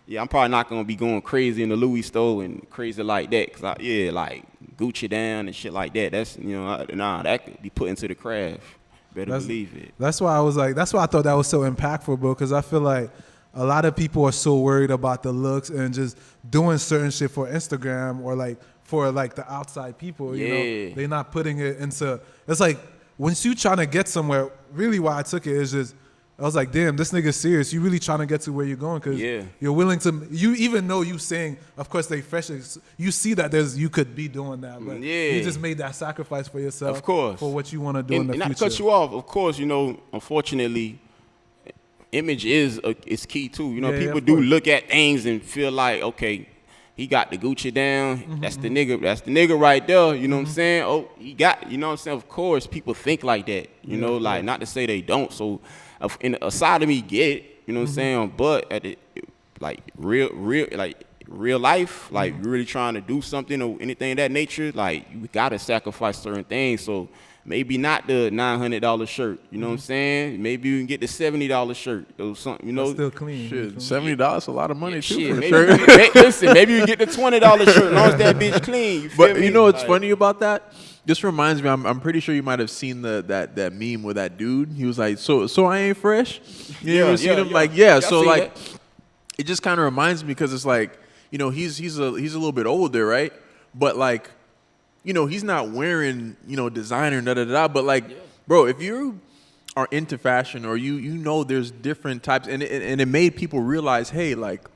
[SPEAKER 5] yeah, I'm probably not gonna be going crazy in the Louis store and crazy like that, cause like Gucci down and shit like that. That's, you know, that could be put into the craft. Better believe it.
[SPEAKER 4] That's why I thought that was so impactful, bro, because I feel like a lot of people are so worried about the looks and just doing certain shit for Instagram or like for like the outside people, you know, they're not putting it into, it's like once you trying to get somewhere, really why I took it is just, I was like, damn, this nigga's serious. You really trying to get to where you're going because you're willing to, you even know you saying, of course, they fresh. You see that you could be doing that, but you just made that sacrifice for yourself.
[SPEAKER 5] Of course.
[SPEAKER 4] For what you want to do in the future.
[SPEAKER 5] And not to cut you off, of course, you know, unfortunately, image is key too. You know, people do look at things and feel like, okay, he got the Gucci down. That's the nigga right there. You know what I'm saying? Oh, he got, you know what I'm saying? Of course, people think like that. You know, like not to say they don't. So, in a side of me get it, you know what I'm saying? But at it, like real, like real life, like you're really trying to do something or anything of that nature, like you gotta sacrifice certain things. So maybe not the $900 shirt, you know what I'm saying? Maybe you can get the $70 shirt or something, you know.
[SPEAKER 4] That's still clean.
[SPEAKER 3] Shit, $70 a lot of money too.
[SPEAKER 5] Shit,
[SPEAKER 3] For a
[SPEAKER 5] maybe,
[SPEAKER 3] shirt.
[SPEAKER 5] listen, maybe you can get the $20 shirt as long as that bitch clean. You feel
[SPEAKER 3] But
[SPEAKER 5] me?
[SPEAKER 3] you know what's
[SPEAKER 5] Like,
[SPEAKER 3] funny about that? This reminds me. I'm pretty sure you might have seen that meme with that dude. He was like, "So I ain't fresh." You ever seen him? Like, yeah. So like, it just kind of reminds me because it's like, you know, he's a little bit older, right? But like, you know, he's not wearing, you know, designer, da da da. But like, bro, if you are into fashion or you know, there's different types, and it made people realize, hey, like,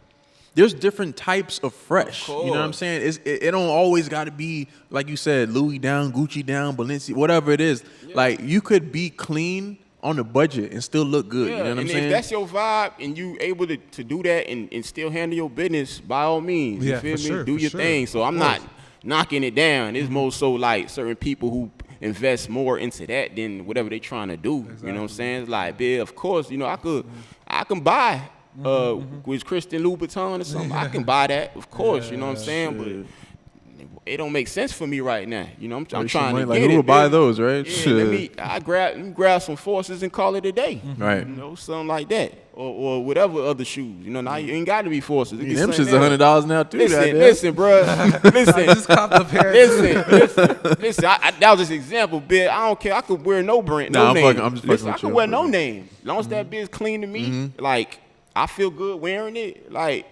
[SPEAKER 3] there's different types of fresh. You know what I'm saying? It don't always got to be, like you said, Louis down, Gucci down, Balenciaga, whatever it is. Yeah. Like, you could be clean on a budget and still look good. You know what I'm saying?
[SPEAKER 5] And if that's your vibe and you able to do that and still handle your business, by all means, you feel me?
[SPEAKER 4] Sure,
[SPEAKER 5] do your thing. So I'm not knocking it down. It's more so like certain people who invest more into that than whatever they trying to do. Exactly. You know what I'm saying? It's like, yeah, of course, you know, I can buy with Christian Louboutin or something. I can buy that, of course, you know what I'm saying? But it don't make sense for me right now. You know, I'm trying to
[SPEAKER 3] like,
[SPEAKER 5] get
[SPEAKER 3] who would buy those, right?
[SPEAKER 5] Yeah, I grab some forces and call it a day.
[SPEAKER 3] Right.
[SPEAKER 5] You know, something like that. Or whatever other shoes. You know, now you ain't got to be forces.
[SPEAKER 3] Them shit's $100 now too.
[SPEAKER 5] Listen, bro. Listen.
[SPEAKER 4] I just copped the pair.
[SPEAKER 5] Listen. That was just an example, bitch. I don't care. I could wear no brand, no name.
[SPEAKER 3] I'm just
[SPEAKER 5] listen, I could wear no name. As long as that bitch clean to me, like, I feel good wearing it. Like,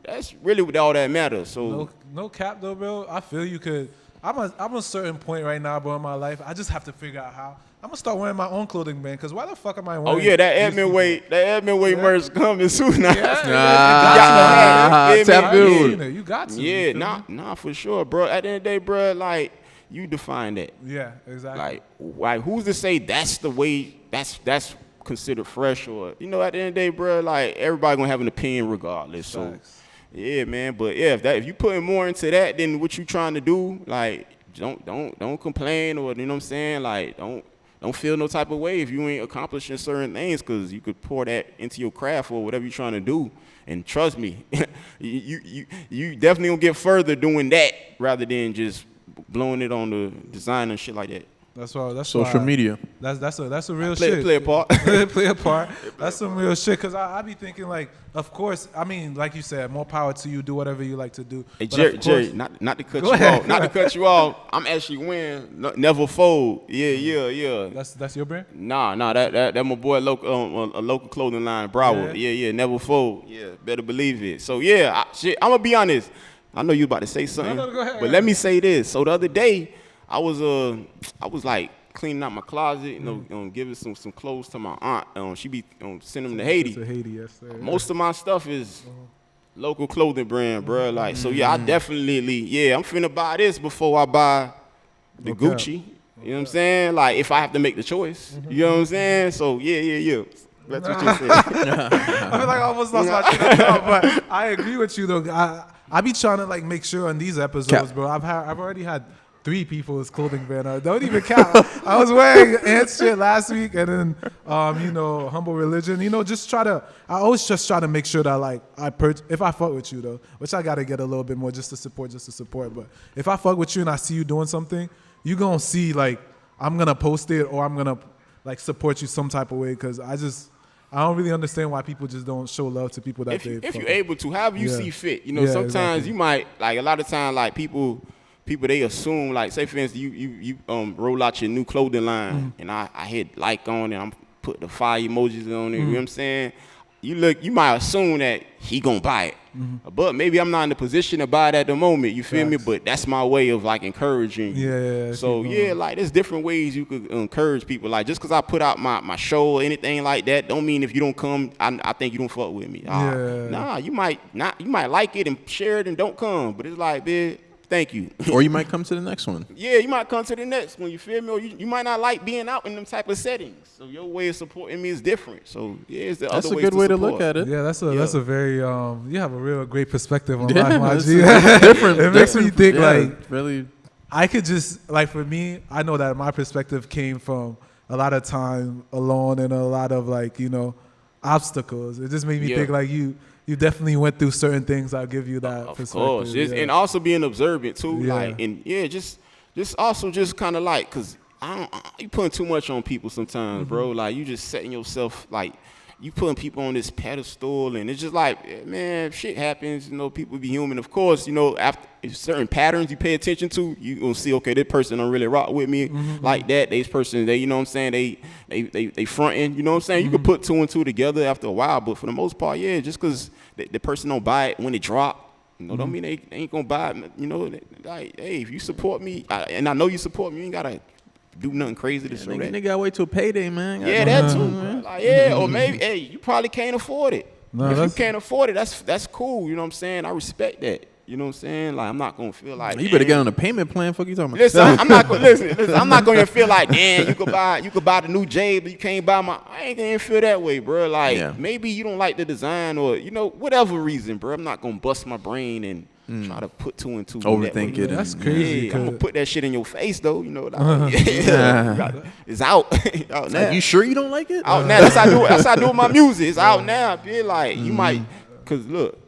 [SPEAKER 5] that's really what all that matters. So
[SPEAKER 4] no cap though, bro. I feel you could. I'm a certain point right now, bro, in my life. I just have to figure out how. I'm gonna start wearing my own clothing brand. Cause why the fuck am I wearing?
[SPEAKER 5] Oh yeah, that Edmond Way merch coming soon. Now.
[SPEAKER 3] Tap dude.
[SPEAKER 4] You got to.
[SPEAKER 5] Yeah, nah, for sure, bro. At the end of the day, bro, like, you define that.
[SPEAKER 4] Yeah, exactly.
[SPEAKER 5] Like who's to say that's the way? That's considered fresh, or, you know, at the end of the day, bro, like, everybody gonna have an opinion regardless. So yeah, man. But yeah, if you putting more into that than what you trying to do, like, don't complain, or, you know what I'm saying, like, don't feel no type of way if you ain't accomplishing certain things, because you could pour that into your craft or whatever you're trying to do. And trust me, you definitely gonna get further doing that rather than just blowing it on the design and shit like that.
[SPEAKER 4] That's
[SPEAKER 3] social media.
[SPEAKER 4] That's a real shit.
[SPEAKER 5] Play a part.
[SPEAKER 4] play a part. That's some real shit. Cause I be thinking, like, of course. I mean, like you said, more power to you. Do whatever you like to do.
[SPEAKER 5] Hey, Jerry, not to cut you off. Not to cut you off. I'm actually wearing Never Fold. Yeah.
[SPEAKER 4] That's your brand?
[SPEAKER 5] Nah. That my boy, a local clothing line, Broward. Yeah. Never Fold. Yeah, better believe it. So yeah, I'm gonna be honest. I know you about to say something.
[SPEAKER 4] No, go ahead.
[SPEAKER 5] But let me say this. So the other day, I was like cleaning out my closet, you know, giving some clothes to my aunt. She be sending them to Haiti.
[SPEAKER 4] To Haiti, yes, sir.
[SPEAKER 5] Most of my stuff is local clothing brand, bro. Like, so yeah, I definitely, I'm finna buy this before I buy the Gucci. You know what I'm saying? Like, if I have to make the choice, you know what I'm saying? So yeah. That's what you said.
[SPEAKER 4] I feel like I almost lost my train of thought, but I agree with you though. I be trying to, like, make sure on these episodes, bro. I've already had 3 people's clothing brand. Don't even count. I was wearing Ant's shit last week, and then Humble Religion. You know, I always just try to make sure that, like, if I fuck with you though, which I gotta get a little bit more just to support. But if I fuck with you and I see you doing something, you gonna see, like, I'm gonna post it or I'm gonna, like, support you some type of way, because I don't really understand why people just don't show love to people that
[SPEAKER 5] if you're able to, however you see fit. You know, sometimes you might, like, a lot of times, like, people they assume, like, say for instance, you roll out your new clothing line, and I hit like on it, I'm put the fire emojis on it. You know what I'm saying? You might assume that he gonna buy it, but maybe I'm not in the position to buy it at the moment. You feel me? But that's my way of, like, encouraging you.
[SPEAKER 4] Yeah.
[SPEAKER 5] So yeah, like, there's different ways you could encourage people. Like, just because I put out my show or anything like that, don't mean if you don't come, I think you don't fuck with me. Nah, you might like it and share it and don't come, but it's like, bitch, thank you.
[SPEAKER 3] Or you might come to the next one.
[SPEAKER 5] Yeah, you might come to the next one, you feel me? Or you might not like being out in them type of settings. So your way of supporting me is different. So yeah, it's the
[SPEAKER 3] that's
[SPEAKER 5] other
[SPEAKER 3] a
[SPEAKER 5] ways
[SPEAKER 3] good way to
[SPEAKER 5] support.
[SPEAKER 3] look at it.
[SPEAKER 4] Yeah, that's a very you have a real great perspective on life,
[SPEAKER 3] it's
[SPEAKER 4] different. It makes me think, like,
[SPEAKER 3] really.
[SPEAKER 4] I could just, like, for me, I know that my perspective came from a lot of time alone and a lot of, like, obstacles. It just made me think, like, you definitely went through certain things. I'll give you that
[SPEAKER 5] Of
[SPEAKER 4] perspective.
[SPEAKER 5] course, and also being observant too, like, and just also just kind of like, cause you putting too much on people sometimes, bro. Like you just setting yourself like. You putting people on this pedestal, and it's just like, man, shit happens. You know, people be human. Of course, you know, after certain patterns you pay attention to, you gonna see, okay, this person don't really rock with me like that. This person, they, you know what I'm saying, they fronting. You know what I'm saying? You can put two and two together after a while, but for the most part, yeah, just because the person don't buy it when it drop, you know, don't mean they ain't gonna buy it. You know, like, hey, if you support me, and I know you support me, you ain't gotta do nothing crazy to show that.
[SPEAKER 3] Nigga gotta wait till payday, man.
[SPEAKER 5] Yeah, that too. Like, yeah, or maybe, hey, you probably can't afford it.
[SPEAKER 4] No,
[SPEAKER 5] if you can't afford it, that's cool. You know what I'm saying? I respect that. You know what I'm saying? Like, I'm not gonna feel like,
[SPEAKER 3] you better get on a payment plan. Fuck you talking about?
[SPEAKER 5] Listen, I'm not gonna listen. I'm not gonna feel like, damn, you could buy the new J, but you can't buy my. I ain't gonna feel that way, bro. Like, maybe you don't like the design, or you know, whatever reason, bro. I'm not gonna bust my brain and try to put two and two.
[SPEAKER 3] Overthink it.
[SPEAKER 4] That's crazy.
[SPEAKER 5] Yeah, I'm gonna put that shit in your face, though. You know, like, it's out. Out now.
[SPEAKER 3] Like, you sure you don't like it?
[SPEAKER 5] Out now. That's how I do with my music. It's out now. I feel like you might, cause look,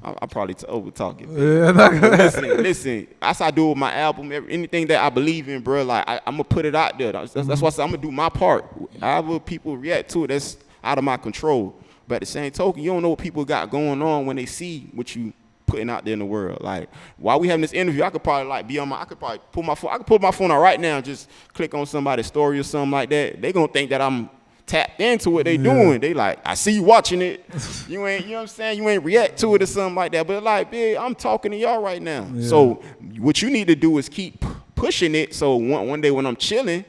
[SPEAKER 5] I probably over talk it. Listen. That's how I do with my album. Anything that I believe in, bro. Like I'm gonna put it out there. That's why I said I'm gonna do my part. However people react to it, that's out of my control. But at the same token, you don't know what people got going on when they see what you putting out there in the world. Like, while we having this interview, I could probably like be on I could probably pull my phone. I could pull my phone out right now and just click on somebody's story or something like that. They gonna think that I'm tapped into what they doing. They like, I see you watching it. You ain't, you know what I'm saying? You ain't react to it or something like that. But like, big, I'm talking to y'all right now. Yeah. So what you need to do is keep pushing it. So one day when I'm chilling,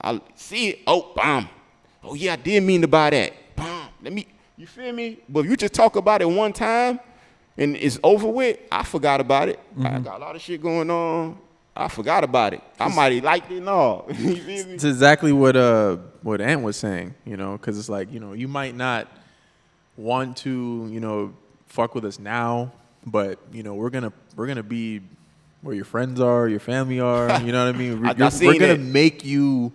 [SPEAKER 5] I'll see it. Oh, bam. Oh yeah, I did mean to buy that. Bam. You feel me? But if you just talk about it one time, and it's over with, I forgot about it. I got a lot of shit going on. I forgot about it. I might have liked it and all. You feel me?
[SPEAKER 3] It's exactly what Ant was saying, you know, because it's like, you know, you might not want to, you know, fuck with us now, but, you know, we're gonna be where your friends are, your family are, you know what I mean? We're gonna make you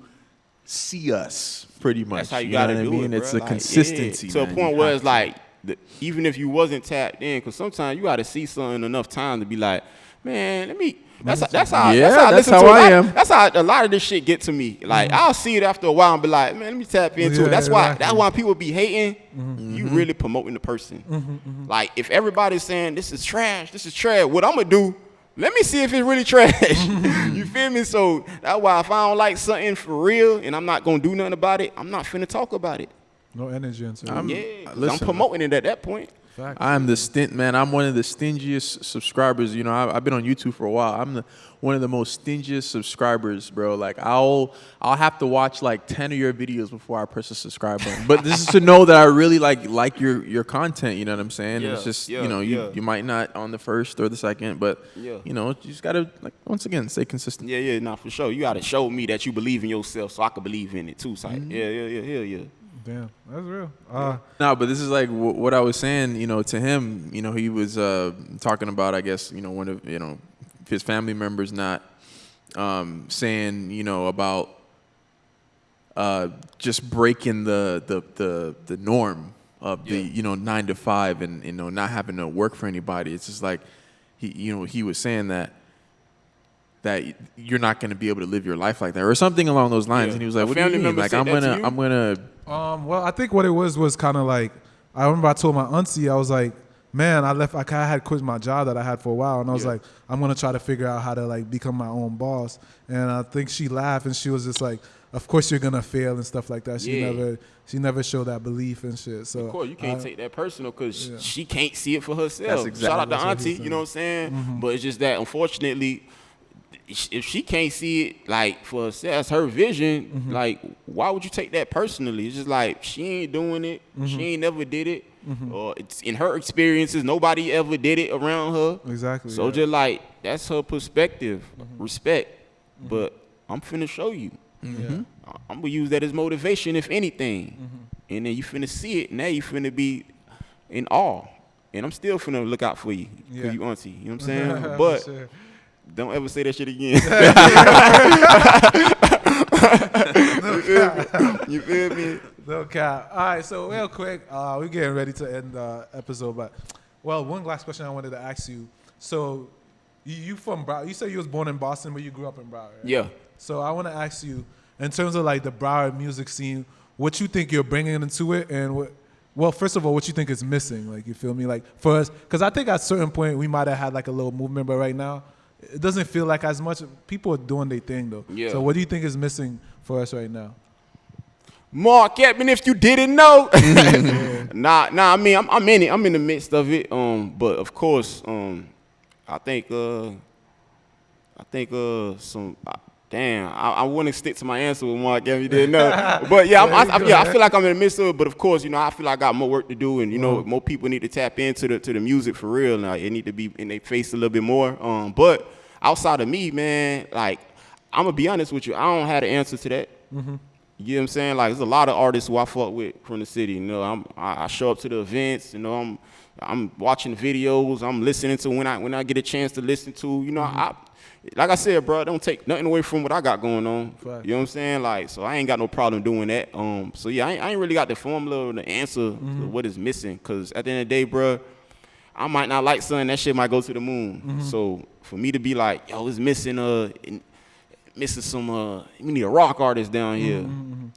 [SPEAKER 3] see us pretty much.
[SPEAKER 5] That's how you gotta do it,
[SPEAKER 3] It's
[SPEAKER 5] bro.
[SPEAKER 3] a consistency.
[SPEAKER 5] To a point where it's like, even if you wasn't tapped in, because sometimes you got to see something enough time to be like, man, let me. That's how I am. That's how a lot of this shit get to me. Like I'll see it after a while and be like, man, let me tap into it. That's why people be hating. You really promoting the person. Like if everybody's saying this is trash, what I'm gonna do? Let me see if it's really trash. You feel me? So that's why if I don't like something for real and I'm not gonna do nothing about it, I'm not finna talk about it.
[SPEAKER 4] No energy into it.
[SPEAKER 5] I'm promoting it at that point.
[SPEAKER 3] I'm I'm one of the stingiest subscribers. You know, I've been on YouTube for a while. I'm one of the most stingiest subscribers, bro. Like I'll have to watch like 10 of your videos before I press the subscribe button. But this is to know that I really like your content. You know what I'm saying? It's just you know you might not on the first or the second, but you know you just gotta like once again stay consistent.
[SPEAKER 5] Nah, for sure. You gotta show me that you believe in yourself, so I can believe in it too. So yeah.
[SPEAKER 4] Damn, that's real.
[SPEAKER 3] No, but this is like what I was saying. You know, to him, you know, he was talking about, I guess, you know, one of his family members not saying, you know, about just breaking the norm of the 9 to 5 and you know not having to work for anybody. It's just like he was saying that you're not going to be able to live your life like that or something along those lines. And he was like, what do you mean? Like I'm gonna.
[SPEAKER 4] Well, I think what it was kind of like, I remember I told my auntie, I was like, man, I had quit my job that I had for a while, and I was like, I'm gonna try to figure out how to like become my own boss. And I think she laughed and she was just like, of course you're gonna fail and stuff like that. She never showed that belief and shit. So
[SPEAKER 5] of course you can't take that personal because she can't see it for herself.
[SPEAKER 3] That's exactly
[SPEAKER 5] Shout out to auntie, you know what I'm saying? But it's just that unfortunately, if she can't see it like for herself, that's her vision. Like, why would you take that personally? It's just like she ain't doing it. She ain't never did it. Or it's in her experiences, nobody ever did it around her.
[SPEAKER 4] Exactly.
[SPEAKER 5] So just like that's her perspective. Respect. But I'm finna show you. I'm gonna use that as motivation, if anything. And then you finna see it. Now you finna be in awe. And I'm still finna look out for you. Cause you auntie. You know what I'm saying? But don't ever say that shit again. You feel me?
[SPEAKER 4] No, No cap. All right, so real quick, we're getting ready to end the episode, but one last question I wanted to ask you. So you from Broward? You said you was born in Boston, but you grew up in Broward. Right?
[SPEAKER 5] Yeah.
[SPEAKER 4] So I want to ask you, in terms of like the Broward music scene, what you think you're bringing into it, and first of all, what you think is missing? Like, you feel me? Like for us, because I think at a certain point we might have had like a little movement, but right now it doesn't feel like as much. People are doing their thing though.
[SPEAKER 5] Yeah.
[SPEAKER 4] So what do you think is missing for us right now?
[SPEAKER 5] Mark Edmond, if you didn't know. Nah. I mean, I'm in it. I'm in the midst of it. But of course, I think some. Damn, I wouldn't stick to my answer with Mark Edmond. You didn't know. But yeah, I feel like I'm in the midst of it. But of course, I feel like I got more work to do, and more people need to tap into the music for real. Now it need to be in their face a little bit more. But outside of me, man, like I'm gonna be honest with you, I don't have the answer to that. Mm-hmm. You know what I'm saying? Like, there's a lot of artists who I fuck with from the city. I show up to the events. I'm watching videos. I'm listening to when I get a chance to listen to. Like I said, bro, don't take nothing away from what I got going on. Right. You know what I'm saying? Like, so I ain't got no problem doing that. So yeah, I ain't really got the formula or the answer to what is missing. Cause at the end of the day, bro, I might not like something. That shit might go to the moon. Mm-hmm. So for me to be like, yo, it's missing some, we need a rock artist down here. Mm-hmm.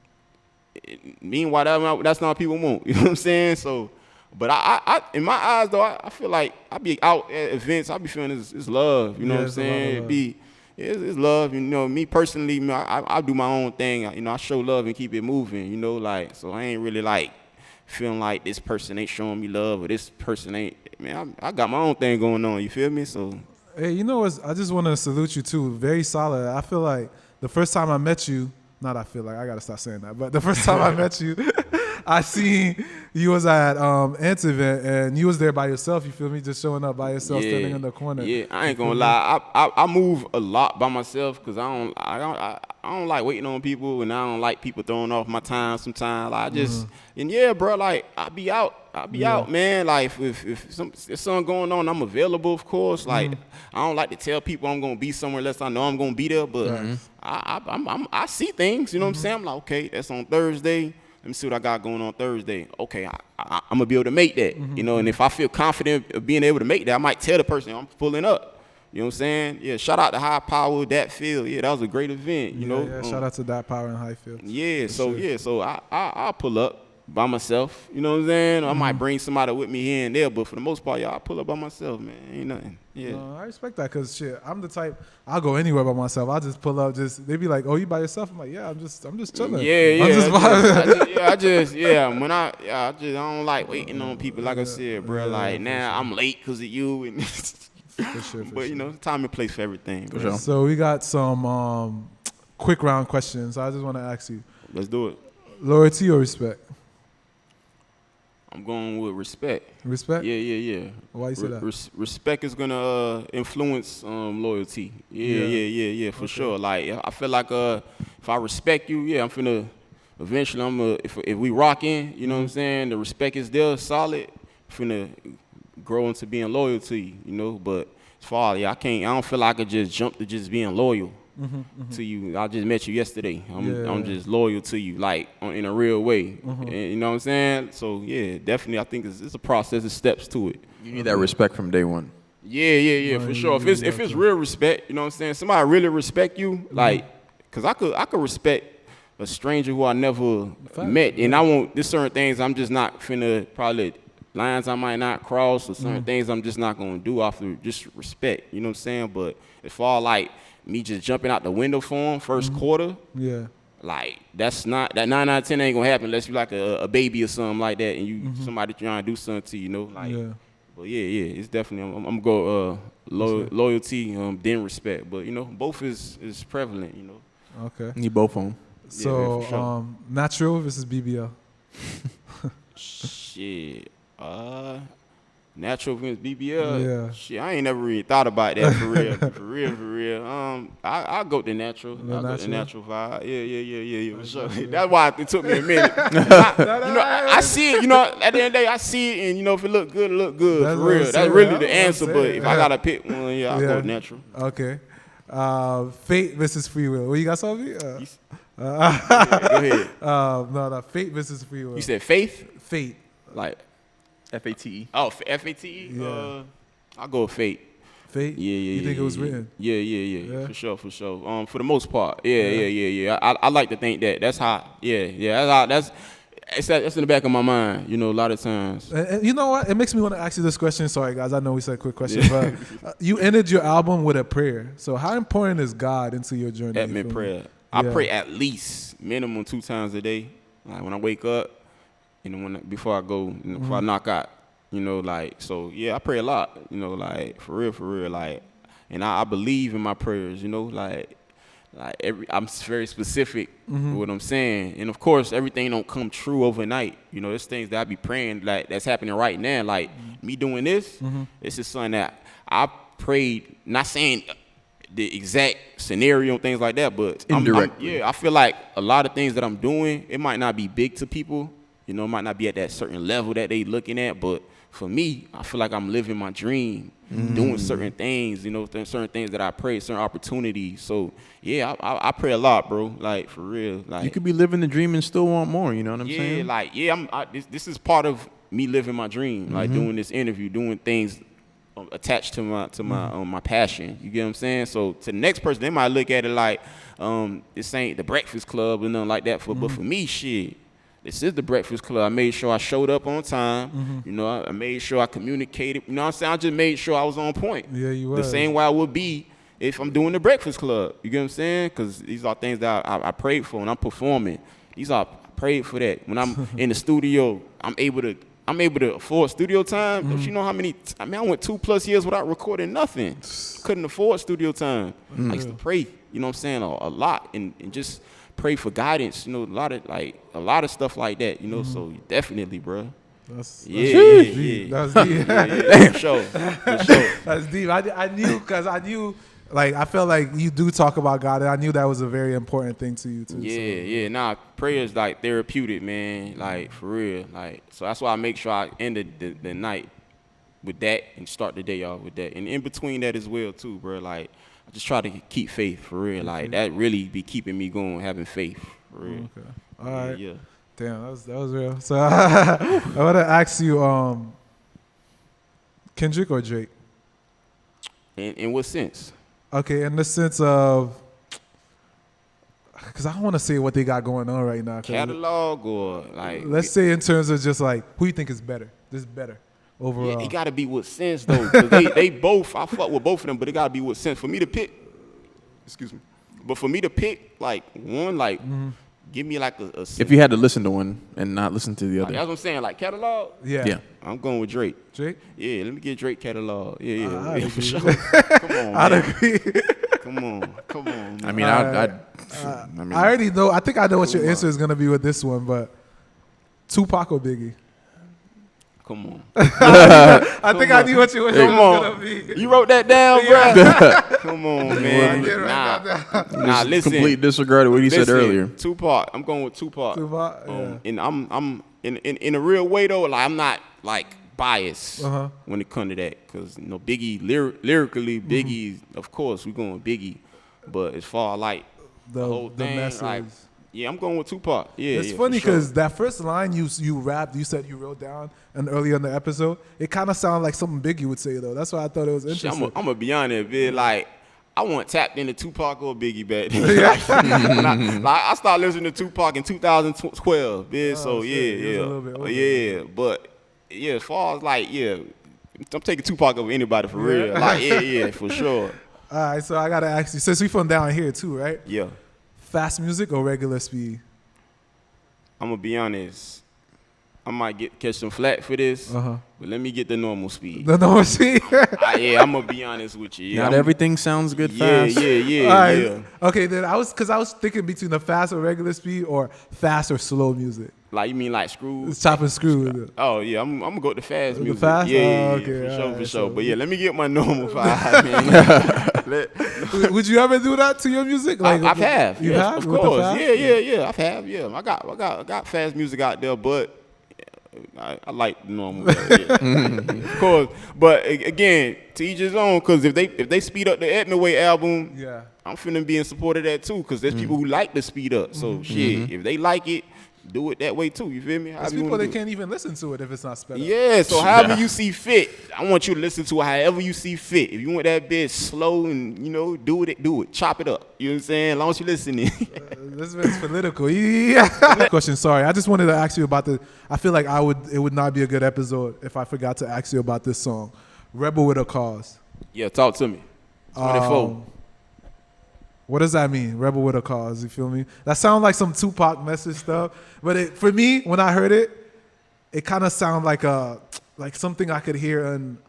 [SPEAKER 5] Meanwhile, that's not what people want. You know what I'm saying? So, but I in my eyes, though, I feel like I be out at events, I be feeling it's love. You know what I'm saying? It's love. Me personally, I do my own thing. I show love and keep it moving. So I ain't really like feeling like this person ain't showing me love or this person ain't. Man, I got my own thing going on. You feel me? So.
[SPEAKER 4] Hey, I just want to salute you too. Very solid. I feel like the first time I met you, I gotta stop saying that, but the first time I met you, I seen you was at Ant's event and you was there by yourself. You feel me? Just showing up by yourself, standing in the corner.
[SPEAKER 5] Yeah, I ain't gonna lie. I move a lot by myself because I don't like waiting on people, and I don't like people throwing off my time sometimes. Like, I just and yeah, bro. Like I be out, man. Like if something going on, I'm available, of course. Like I don't like to tell people I'm gonna be somewhere unless I know I'm gonna be there. But I see things. You know what I'm saying? I'm like, okay, that's on Thursday. Let me see what I got going on Thursday. Okay, I'm gonna be able to make that. And if I feel confident of being able to make that, I might tell the person I'm pulling up. You know what I'm saying? Yeah, shout out to High Power, that field. Yeah, that was a great event.
[SPEAKER 4] Yeah, shout out to that Power and Highfield.
[SPEAKER 5] Yeah, so I'll pull up by myself. You know what I'm saying? I might bring somebody with me here and there, but for the most part, I pull up by myself, man. Ain't nothing. Yeah.
[SPEAKER 4] No, I respect that because shit, I'm the type, I'll go anywhere by myself. I'll just pull up, they be like, oh, you by yourself? I'm like, yeah, I'm just chilling.
[SPEAKER 5] I don't like waiting on people. Like I said, bro, like now I'm late because of you. And for sure. Time and place for everything. For sure.
[SPEAKER 4] So we got some quick round questions. I just want to ask you.
[SPEAKER 5] Let's do it.
[SPEAKER 4] Loyalty or respect?
[SPEAKER 5] I'm going with respect.
[SPEAKER 4] Respect?
[SPEAKER 5] Yeah.
[SPEAKER 4] Why you say that?
[SPEAKER 5] Respect is gonna influence loyalty. Yeah, for sure. Like I feel like if I respect you, I'm finna eventually if we rocking, you know what I'm saying, the respect is there, solid, finna grow into being loyal to you, but as far as I don't feel like I could just jump to just being loyal to you. I just met you yesterday. I'm just loyal to you, like in a real way. And, you know what I'm saying? So yeah, definitely. I think it's a process of steps to it.
[SPEAKER 3] You need that respect from day one.
[SPEAKER 5] Yeah, for sure. If it's real respect, you know what I'm saying? Somebody really respect you, like, cause I could respect a stranger who I never met, and I won't. There's certain things I'm just not finna probably. Lines I might not cross, or certain things I'm just not gonna do off of just respect. You know what I'm saying? But as far like me just jumping out the window for him first quarter, like that's not that 9 out of 10 ain't gonna happen unless you like a baby or something like that, and you somebody trying to do something to you, like. But yeah, it's definitely I'm gonna go loyalty, then respect. But both is prevalent.
[SPEAKER 4] Okay.
[SPEAKER 3] Need both of them.
[SPEAKER 4] So
[SPEAKER 5] for sure.
[SPEAKER 4] Natural versus BBL.
[SPEAKER 5] Shit. Natural against BBL. Yeah. Shit, I ain't never really thought about that for real. for real. I'll go to natural. I'll go to natural vibe. Yeah, for sure. That's why it took me a minute. I see it, at the end of the day, I see it, and if it look good, it look good. That's for real. That's really the answer. But if I gotta pick one, I'll go natural.
[SPEAKER 4] Okay. Fate versus free will. What you got, Sophie?
[SPEAKER 5] Go ahead.
[SPEAKER 4] No, Fate versus Free Will.
[SPEAKER 5] You said Faith?
[SPEAKER 4] Fate.
[SPEAKER 5] Like
[SPEAKER 3] F-A-T-E.
[SPEAKER 5] Oh, F-A-T-E?
[SPEAKER 4] Yeah.
[SPEAKER 5] I'll go with Fate.
[SPEAKER 4] Fate?
[SPEAKER 5] Yeah.
[SPEAKER 4] You think it was written?
[SPEAKER 5] Yeah. For sure. For the most part. Yeah. I like to think that. That's how. Yeah. That's in the back of my mind. You know, a lot of times.
[SPEAKER 4] And you know what? It makes me want to ask you this question. Sorry, guys. I know we said quick question, but you ended your album with a prayer. So how important is God into your journey?
[SPEAKER 5] Edmond prayer. I pray at least minimum 2 times a day. Like when I wake up, before I go, before I knock out. You know, like, so yeah, I pray a lot. You know, like for real, like, and I believe in my prayers. You know, like I'm very specific with what I'm saying, and of course, everything don't come true overnight. You know, there's things that I be praying like that's happening right now. Like me doing this, this is something that I prayed. Not saying the exact scenario and things like that, but
[SPEAKER 3] indirectly.
[SPEAKER 5] I feel like a lot of things that I'm doing, it might not be big to people. You know, it might not be at that certain level that they looking at, but for me, I feel like I'm living my dream, doing certain things, you know, certain things that I pray, certain opportunities. So, yeah, I pray a lot, bro, like, for real. Like,
[SPEAKER 3] you could be living the dream and still want more, you know what I'm saying?
[SPEAKER 5] This is part of me living my dream, like doing this interview, doing things attached to my passion. You get what I'm saying? So, to the next person, they might look at it like, this ain't the Breakfast Club or nothing like that. But for me, shit. This is the Breakfast Club. I made sure I showed up on time. You know, I made sure I communicated. You know what I'm saying? I just made sure I was on point.
[SPEAKER 4] Yeah, you were.
[SPEAKER 5] The same way I would be if I'm doing the Breakfast Club. You get what I'm saying? Because these are things that I prayed for when I'm performing. I prayed for that. When I'm in the studio, I'm able to afford studio time. Don't you know how many? I went 2+ years without recording nothing. Couldn't afford studio time. I used to pray. You know what I'm saying? A lot and just pray for guidance, you know, a lot of stuff like that, you know. So definitely, bro. That's deep.
[SPEAKER 4] That's deep.
[SPEAKER 5] For sure.
[SPEAKER 4] That's deep. I knew, like, I felt like you do talk about God, and I knew that was a very important thing to you too.
[SPEAKER 5] Yeah. Nah, prayer is like therapeutic, man. Like for real. Like, so that's why I make sure I end the night with that and start the day off with that, and in between that as well too, bro. Like, I just try to keep faith for real. Like that really be keeping me going, having faith for real.
[SPEAKER 4] Okay. All right.
[SPEAKER 5] Yeah.
[SPEAKER 4] Damn, that was real. So I want to ask you, Kendrick or Drake?
[SPEAKER 5] In what sense?
[SPEAKER 4] Okay, in the sense of, because I don't want to say what they got going on right now.
[SPEAKER 5] Catalog or like?
[SPEAKER 4] Let's say in terms of just like who you think is better. This is better. Overall.
[SPEAKER 5] Yeah, it gotta be with sense though. Cause they both, I fuck with both of them, but it gotta be with sense. For me to pick, but for me to pick like one, like give me like a
[SPEAKER 3] if you had to listen to one and not listen to the other.
[SPEAKER 5] That's what I'm saying, like catalog.
[SPEAKER 4] Yeah.
[SPEAKER 5] I'm going with Drake.
[SPEAKER 4] Drake?
[SPEAKER 5] Yeah, let me get Drake catalog. Yeah,
[SPEAKER 4] yeah,
[SPEAKER 5] for sure. Come on, man.
[SPEAKER 4] I'd agree.
[SPEAKER 5] Come on. Man.
[SPEAKER 3] I mean,
[SPEAKER 4] I already know. I think I know what your answer is gonna be with this one, but Tupac or Biggie?
[SPEAKER 5] Come on.
[SPEAKER 4] I think I knew what your answer was gonna be.
[SPEAKER 5] You wrote that down, bro? Come on, man. Nah, listen.
[SPEAKER 3] Complete disregard of what you said earlier.
[SPEAKER 5] Tupac. I'm going with Tupac.
[SPEAKER 4] Yeah.
[SPEAKER 5] And I'm in a real way though. Like I'm not like biased when it comes to that, because you know Biggie lyrically, Biggie, of course we going with Biggie, but as far as like the whole thing, like. Yeah, I'm going with Tupac. Yeah,
[SPEAKER 4] it's funny because that first line you rapped, you said you wrote down, and earlier in the episode, it kind of sounded like something Biggie would say though. That's why I thought it was interesting.
[SPEAKER 5] I'm gonna be honest, bitch. Like I wasn't tapped into Tupac or Biggie back then. I started listening to Tupac in 2012, bitch. So yeah. But yeah, as far as like I'm taking Tupac over anybody for real. Like yeah, for sure.
[SPEAKER 4] All right, so I gotta ask you, since we from down here too, right?
[SPEAKER 5] Yeah.
[SPEAKER 4] Fast music or regular speed?
[SPEAKER 5] I'm gonna be honest. I might catch some flack for this, but let me get the normal speed.
[SPEAKER 4] The normal speed?
[SPEAKER 5] Yeah, I'm gonna be honest with you.
[SPEAKER 3] Not everything sounds good fast.
[SPEAKER 5] Yeah.
[SPEAKER 4] Okay, then I was thinking between the fast or regular speed or fast or slow music.
[SPEAKER 5] Like you mean like screw?
[SPEAKER 4] It's chop and screw.
[SPEAKER 5] Oh yeah, I'm gonna go with the fast music.
[SPEAKER 4] The fast?
[SPEAKER 5] Yeah,
[SPEAKER 4] okay,
[SPEAKER 5] for sure. But yeah, let me get my normal 5, man.
[SPEAKER 4] Would you ever do that to your music?
[SPEAKER 5] Like I have.
[SPEAKER 4] You have?
[SPEAKER 5] Of course. Yeah. I have. Yeah, I got fast music out there, but I like the normal. Of course, but again, to each his own. Because if they speed up the Edmond Way album, I'm finna be in support of that too. Because there's people who like to speed up. So shit, if they like it, do it that way too. You feel me?
[SPEAKER 4] There's people that can't even listen to it if it's not sped up.
[SPEAKER 5] Yeah, so however you see fit, I want you to listen to it however you see fit. If you want that bitch slow and do it, chop it up. You know what I'm saying? As long as you listening.
[SPEAKER 4] This is political. Yeah. Question. Sorry, I just wanted to ask you about the. I feel like it would not be a good episode if I forgot to ask you about this song, "Rebel with a Cause."
[SPEAKER 5] Yeah, talk to me. 24.
[SPEAKER 4] What does that mean? Rebel with a cause, you feel me? That sounds like some Tupac message stuff. But for me, when I heard it, it kind of sounded like something I could hear in,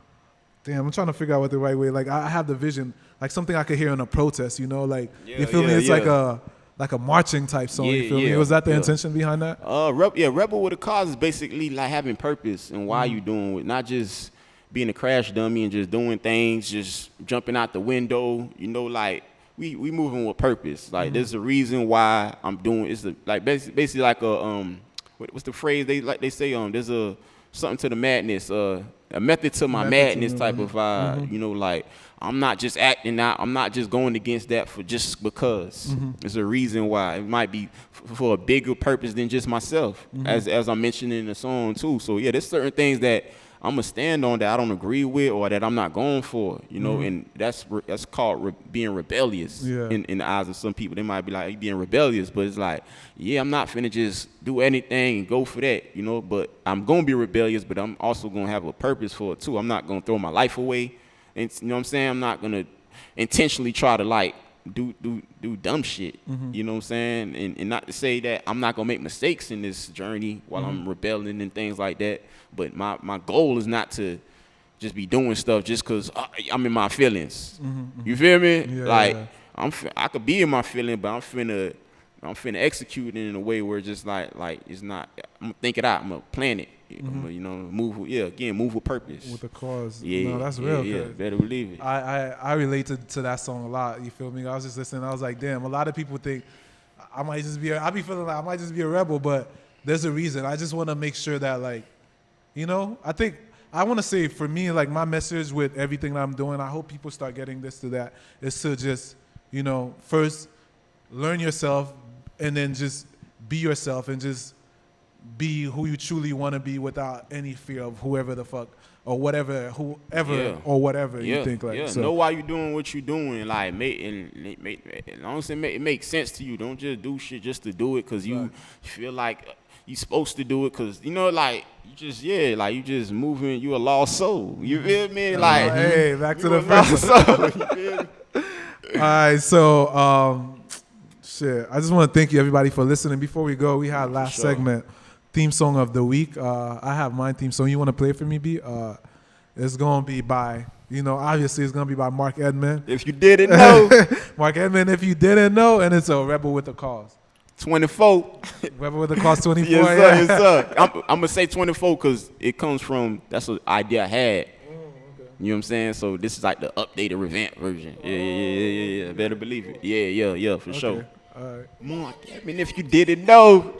[SPEAKER 4] I'm trying to figure out what the right way, like I have the vision, like something I could hear in a protest, you feel me? It's like a marching type song, you feel me? Was that the intention behind that?
[SPEAKER 5] Rebel with a cause is basically like having purpose and why you doing it, not just being a crash dummy and just doing things, just jumping out the window, like, we moving with purpose. Like there's a reason why I'm doing. It's basically like a what's the phrase they say there's a something to the madness, a method to my madness type of vibe. Like I'm not just acting out. I'm not just going against that for just because. There's a reason why. It might be for a bigger purpose than just myself, as I mentioned in the song too. So yeah, there's certain things that I'm gonna stand on that I don't agree with or that I'm not going for, and that's called being rebellious in the eyes of some people. They might be like, you being rebellious, but it's like, I'm not finna just do anything and go for that, but I'm gonna be rebellious, but I'm also gonna have a purpose for it too. I'm not gonna throw my life away, and you know what I'm saying? I'm not gonna intentionally try to like do dumb shit, you know what I'm saying? And not to say that I'm not gonna make mistakes in this journey while I'm rebelling and things like that, but my goal is not to just be doing stuff just because I'm in my feelings. You feel me? I could be in my feeling, but I'm finna execute it in a way where it's just like it's not. I'm gonna think it out. I'm gonna plan it. I'm gonna, move with purpose.
[SPEAKER 4] With a cause.
[SPEAKER 5] Yeah,
[SPEAKER 4] no, that's real.
[SPEAKER 5] Yeah, better believe it.
[SPEAKER 4] I related to that song a lot. You feel me? I was just listening. I was like, damn. A lot of people think I might just be. I be feeling like I might just be a rebel, but there's a reason. I just want to make sure that I think I want to say for me, like my message with everything that I'm doing, I hope people start getting this to that, is to just, first learn yourself and then just be yourself and just be who you truly want to be without any fear of whoever the fuck or whatever, you think like.
[SPEAKER 5] Yeah, know why you doing what you doing. Like, as long as it makes sense to you. Don't just do shit just to do it because you feel like you supposed to do it because, you just moving, you a lost soul. You feel me? Like,
[SPEAKER 4] hey, back to the first. All right, so, shit. I just want to thank you, everybody, for listening. Before we go, we had last segment, theme song of the week. I have my theme song. You want to play it for me, B? It's going to be by, obviously it's going to be by Mark Edmond.
[SPEAKER 5] If you didn't know.
[SPEAKER 4] Mark Edmond, if you didn't know, and it's a Rebel with a Cause.
[SPEAKER 5] 24.
[SPEAKER 4] Rebel with a Cause 24.
[SPEAKER 5] Yes, sir. I'm going to say 24 because it comes from, that's an idea I had. You know what I'm saying? So this is like the updated, revamped version. Yeah. Better believe it. Yeah, for sure.
[SPEAKER 4] All right.
[SPEAKER 5] Mark Edmond, if you didn't know.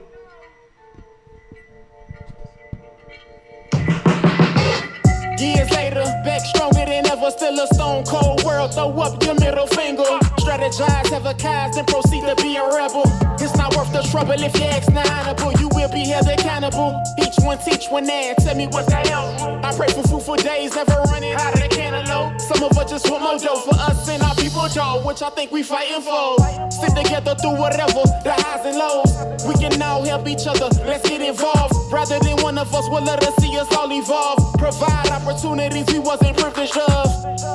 [SPEAKER 2] Years later, back stronger than ever, still a stone cold world. Throw up your middle finger. Strategize, have a cause, and proceed to be a rebel. It's not worth the trouble if you ask not honorable. You will be held accountable. Each one teach one and tell me what the hell. I pray for food for days, never running out of the cantaloupe. Some of us just want more dough for us and our people, Joe, which I think we fighting for. Stick together through whatever, the highs and lows. We can all help each other, let's get involved. Rather than one of us will let us see us all evolve. Provide opportunities we wasn't privileged of.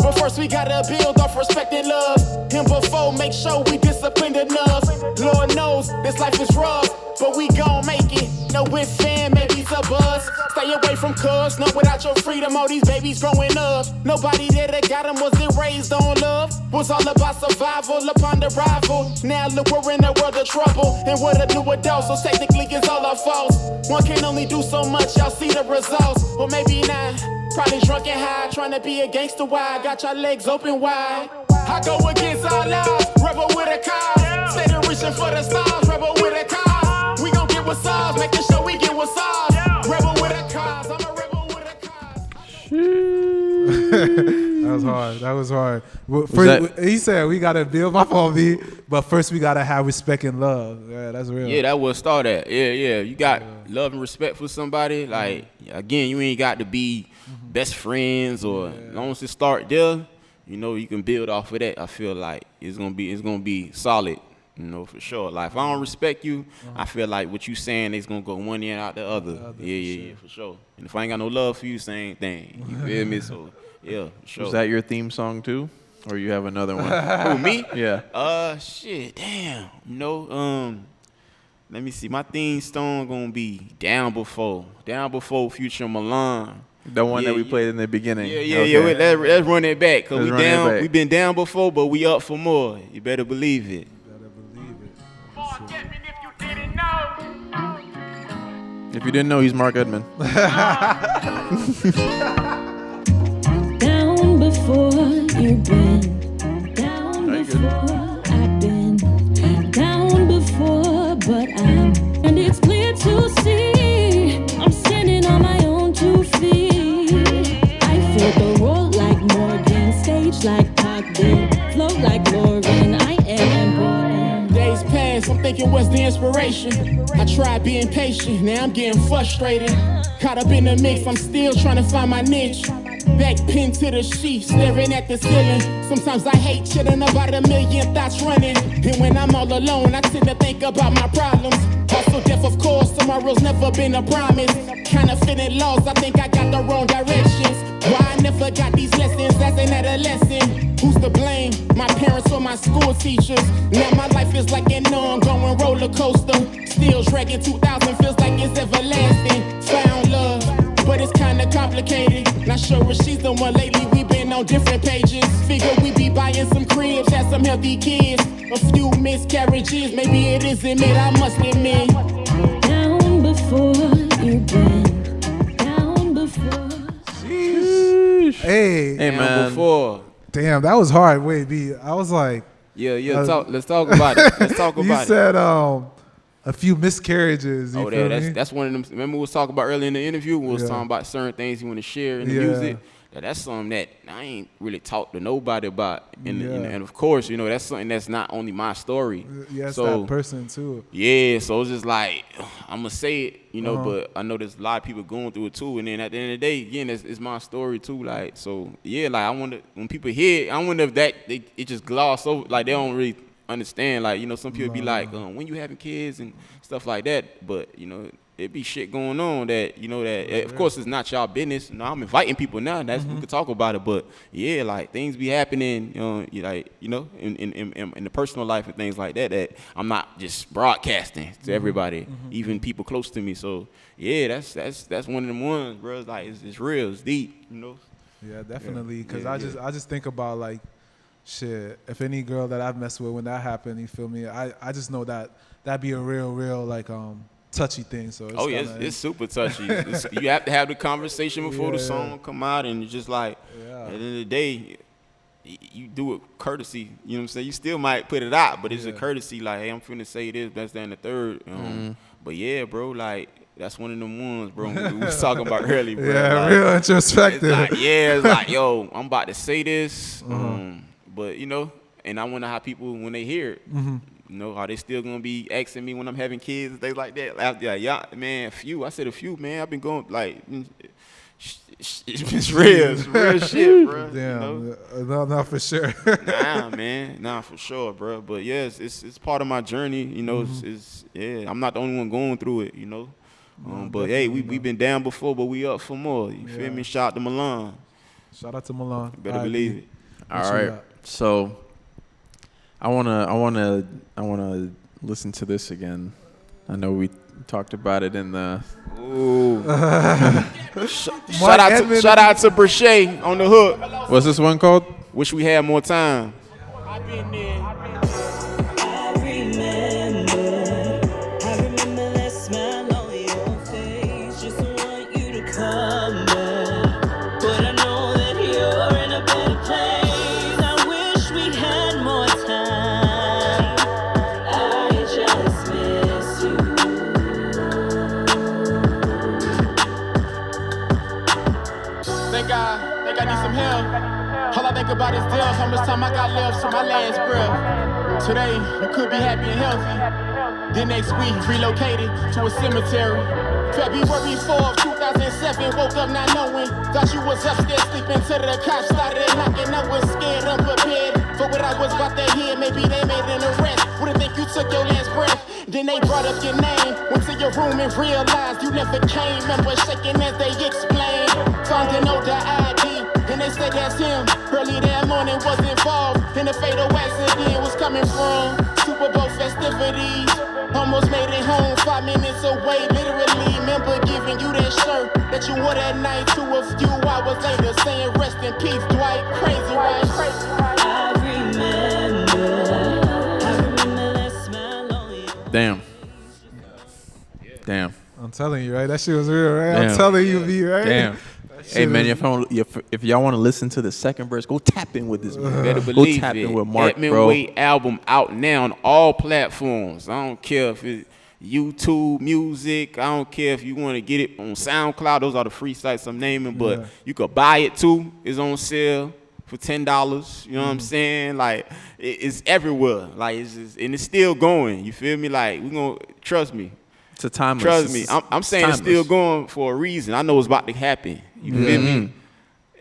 [SPEAKER 2] But first we gotta build off respect and love. And before, make sure we disciplined enough. Lord knows this life is rough, but we gon' make it. No ifs and maybe a buzz. Stay away from cuz, no without your freedom, all these babies growing up. Nobody that got them was it raised on love. Was all about survival upon the rival. Now look, we're in a world of trouble. And we're the new adults, so technically it's all our fault. One can only do so much, y'all see the results. Or maybe not. Probably drunk and high, trying to be a gangster wide. Got your legs open wide. I go against all odds, rebel with a cause. Steady reaching for the stars, rebel with a cause. We gon' get what's ours, making sure we get what's ours. Rebel with a cause.
[SPEAKER 4] That was hard. First, he said we gotta build my phone B, but first we gotta have respect and love. Yeah, that's real.
[SPEAKER 5] Yeah, that was start at. Yeah. You got love and respect for somebody. Like again, you ain't got to be best friends or as long as it start there, you can build off of that. I feel like it's gonna be solid. For sure. Like if I don't respect you, I feel like what you saying is gonna go one ear out the other. Yeah, for sure. And if I ain't got no love for you, same thing. You feel me? So yeah, for sure.
[SPEAKER 3] Is that your theme song too, or you have another one?
[SPEAKER 5] Who, me?
[SPEAKER 3] Yeah.
[SPEAKER 5] Shit, damn. Let me see. My theme song gonna be Down Before Future Milan.
[SPEAKER 3] The one that we played in the beginning.
[SPEAKER 5] Yeah. Okay. Let's run it back. Cause we've been down before, but we up for more. You better believe it.
[SPEAKER 3] If you didn't know, he's Mark Edmond.
[SPEAKER 1] Down before you've been, down before I've been, down before, but and it's clear to see I'm standing on my own 2 feet. I feel the roll like Morgan, stage like Pac, flow like Lauren. I am important.
[SPEAKER 2] Days pass, I'm thinking what's the inspiration? I tried being patient, now I'm getting frustrated. Caught up in the mix, I'm still trying to find my niche. Back pinned to the sheet, staring at the ceiling. Sometimes I hate chilling about a million thoughts running. And when I'm all alone, I tend to think about my problems. Also death, of course, tomorrow's never been a promise. Kinda feeling lost, I think I got the wrong directions. Why I never got these lessons as an adolescent? Who's to blame? My parents or my school teachers? Now my life is like an ongoing roller coaster. Still dragging 2000, feels like it's everlasting. Found love, but it's kinda complicated. Not sure if she's the one lately, we been on different pages. Figure we be buying some cribs, have some healthy kids. A few miscarriages, maybe it isn't me, I must admit.
[SPEAKER 1] Down before you've been, down before.
[SPEAKER 4] Hey,
[SPEAKER 3] man.
[SPEAKER 5] Before.
[SPEAKER 4] Damn, that was hard. Wait, B. I was like,
[SPEAKER 5] let's talk about it. Let's talk about it.
[SPEAKER 4] You said a few miscarriages. You feel me?
[SPEAKER 5] That's one of them. Remember we was talking about earlier in the interview. We was talking about certain things you want to share in the music. That's something that I ain't really talked to nobody about. And of course, that's something that's not only my story.
[SPEAKER 4] Yeah, it's that person too.
[SPEAKER 5] Yeah, so it's just like, I'm going to say it, but I know there's a lot of people going through it too. And then at the end of the day, again, it's my story too. Like, so yeah, like I wonder, when people hear it, I wonder if it just gloss over, like they don't really understand. Like, some people be like, when you having kids and stuff like that. But, it be shit going on that, of course it's not y'all business. I'm inviting people now. That's we could talk about it. But yeah, like things be happening, in the personal life and things like that I'm not just broadcasting to everybody, even people close to me. So yeah, that's one of them ones, bro. It's like it's real, it's deep,
[SPEAKER 4] Yeah, definitely. Cause I just think about like, shit. If any girl that I've messed with when that happened, you feel me? I just know that'd be a real like touchy thing. So
[SPEAKER 5] it's super touchy. You have to have the conversation before the song come out, and it's just like at the end of the day, you do it courtesy. You know what I'm saying? You still might put it out, but it's a courtesy. Like, hey, I'm finna say this, that's that, and the third. But yeah, bro, like that's one of them ones, bro. We was talking about earlier, bro.
[SPEAKER 4] Yeah,
[SPEAKER 5] like,
[SPEAKER 4] real introspective.
[SPEAKER 5] It's like, yo, I'm about to say this, but and I wonder how people when they hear it. Are they still gonna be asking me when I'm having kids and things like that? Yeah, man, I said a few, man. I've been going like, it's real shit, bro.
[SPEAKER 4] Damn, no, for sure.
[SPEAKER 5] Nah, for sure, bro. But yeah, it's part of my journey. It's I'm not the only one going through it. But hey, we been down before, but we up for more. You feel me? Shout out to Milan.
[SPEAKER 4] Shout out to Milan.
[SPEAKER 5] You better believe it.
[SPEAKER 3] All right, so. I wanna listen to this again. I know we talked about it in the.
[SPEAKER 5] Ooh. Shout out to Brochet on the hook.
[SPEAKER 3] What's this one called?
[SPEAKER 5] Wish we had more time.
[SPEAKER 1] I remember that smile on your face. Just want you to come back, but I know that you're in a better place. I wish we had more time. I just miss you.
[SPEAKER 2] Think I need some help. All think about his death, how much time I got left to my last breath. Today, you could be happy and healthy. Then next week, relocated to a cemetery. February 4th, 2007, woke up not knowing. Thought you was upstairs sleeping till the cops started knocking. I was scared, unprepared for what I was about to hear. Maybe they made an arrest. Wouldn't think you took your last breath. Then they brought up your name. Went to your room and realized you never came. Remember shaking as they explained. Found an older ID, and they said that's him. Early that morning was involved in a fatal accident. Was coming from Super Bowl festivities. Almost made it home 5 minutes away, literally. Remember giving you that shirt that you wore that night to a few hours later, saying rest in peace, Dwight. Crazy, right?
[SPEAKER 1] I remember that smile on you.
[SPEAKER 3] Damn.
[SPEAKER 4] I'm telling you, right? That shit was real, right?
[SPEAKER 3] Damn.
[SPEAKER 4] I'm telling you, B, right?
[SPEAKER 3] Damn. Hey man, if y'all want to listen to the second verse, go tap in with this man.
[SPEAKER 5] Better
[SPEAKER 3] Go
[SPEAKER 5] believe
[SPEAKER 3] tap
[SPEAKER 5] it.
[SPEAKER 3] in with Mark,
[SPEAKER 5] Edmond
[SPEAKER 3] bro.
[SPEAKER 5] Way album out now on all platforms. I don't care if it's YouTube Music. I don't care if you want to get it on SoundCloud. Those are the free sites I'm naming, but you could buy it too. It's on sale for $10. You know what I'm saying? Like it's everywhere. Like it's just, and it's still going. You feel me? Like we gonna trust me.
[SPEAKER 3] It's a timeless.
[SPEAKER 5] Trust me. I'm saying it's still going for a reason. I know it's about to happen. You feel me?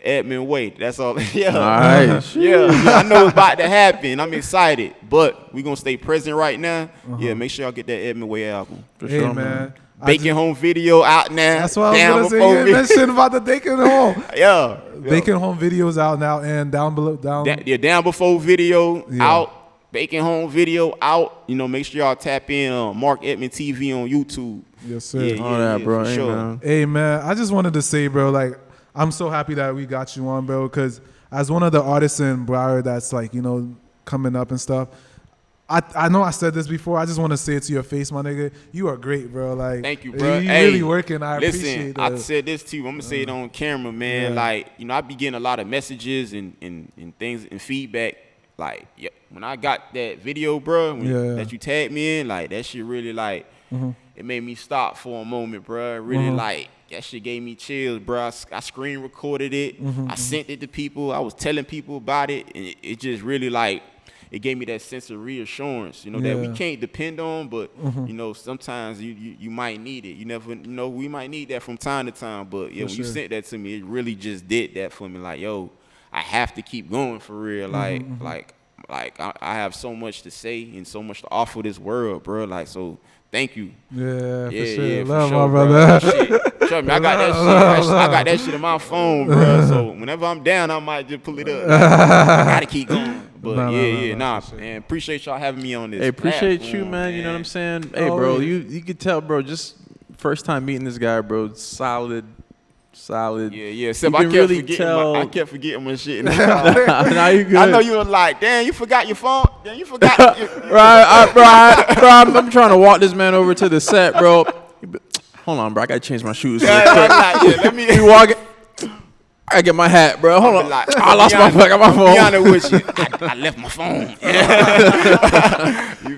[SPEAKER 5] Edmond Way. That's all. Yeah.
[SPEAKER 3] All right.
[SPEAKER 5] Yeah, I know it's about to happen. I'm excited, but we're gonna stay present right now. Yeah, make sure y'all get that Edmond Way album.
[SPEAKER 3] For
[SPEAKER 4] Hey,
[SPEAKER 3] sure,
[SPEAKER 4] man.
[SPEAKER 5] Baking Home video out now.
[SPEAKER 4] That's what I
[SPEAKER 5] Down
[SPEAKER 4] was gonna say.
[SPEAKER 5] before
[SPEAKER 4] You mentioned about the Baking Home.
[SPEAKER 5] Yeah.
[SPEAKER 4] Baking Home videos out now and down below.
[SPEAKER 5] Down before video out. Baking Home video out. You know, make sure y'all tap in Mark Edmond TV on YouTube.
[SPEAKER 4] Yes, sir.
[SPEAKER 5] Yeah,
[SPEAKER 3] All that, bro.
[SPEAKER 5] for
[SPEAKER 3] Hey,
[SPEAKER 5] sure.
[SPEAKER 3] man.
[SPEAKER 4] Hey, man, I just wanted to say, bro, like, I'm so happy that we got you on, bro, because as one of the artists in Broward that's, like, you know, coming up and stuff, I know I said this before. I just want to say it to your face, my nigga. You are great, bro. Like,
[SPEAKER 5] thank you, bro.
[SPEAKER 4] You
[SPEAKER 5] Hey,
[SPEAKER 4] really working. I
[SPEAKER 5] listen,
[SPEAKER 4] appreciate that.
[SPEAKER 5] I said this to you. I'm gonna say it on camera, man.
[SPEAKER 4] Yeah.
[SPEAKER 5] Like, you know, I be getting a lot of messages and things and feedback. Like, when I got that video, bro, that you tagged me in, like, that shit really, like, it made me stop for a moment, bro. Really, like, that shit gave me chills, bro. I screen recorded it. I sent it to people. I was telling people about it, and it just really, like, it gave me that sense of reassurance, you know, that we can't depend on, but, you know, sometimes you might need it. You never know, we might need that from time to time, but, yeah, when you sent that to me, it really just did that for me. Like, yo, I have to keep going for real. Like I have so much to say and so much to offer this world, bro. Like, so thank you.
[SPEAKER 4] Yeah, for sure.
[SPEAKER 5] Yeah,
[SPEAKER 4] Love
[SPEAKER 5] for sure,
[SPEAKER 4] my
[SPEAKER 5] bro.
[SPEAKER 4] brother.
[SPEAKER 5] Shit. Trust me, I got that shit. I got that shit in my phone, bro. So whenever I'm down, I might just pull it up. Like, I gotta keep going. But nah, man. Appreciate y'all having me on this.
[SPEAKER 3] Hey, appreciate
[SPEAKER 5] platform,
[SPEAKER 3] you, man. You know what I'm saying? Hey, bro, you could tell, bro. Just first time meeting this guy, bro. Solid.
[SPEAKER 5] Yeah. Except
[SPEAKER 3] You
[SPEAKER 5] I
[SPEAKER 3] can
[SPEAKER 5] kept
[SPEAKER 3] really
[SPEAKER 5] forgetting
[SPEAKER 3] tell.
[SPEAKER 5] I kept forgetting my shit.
[SPEAKER 3] Now you good.
[SPEAKER 5] I know you were like, damn, you forgot your phone. Damn, you forgot.
[SPEAKER 3] Bro, I'm trying to walk this man over to the set, bro. Hold on, bro. I gotta change my shoes.
[SPEAKER 5] Let me
[SPEAKER 3] You walking? I get my hat, bro. Hold on.
[SPEAKER 5] Like,
[SPEAKER 3] I lost my phone.
[SPEAKER 5] Be honest with you. I left my phone.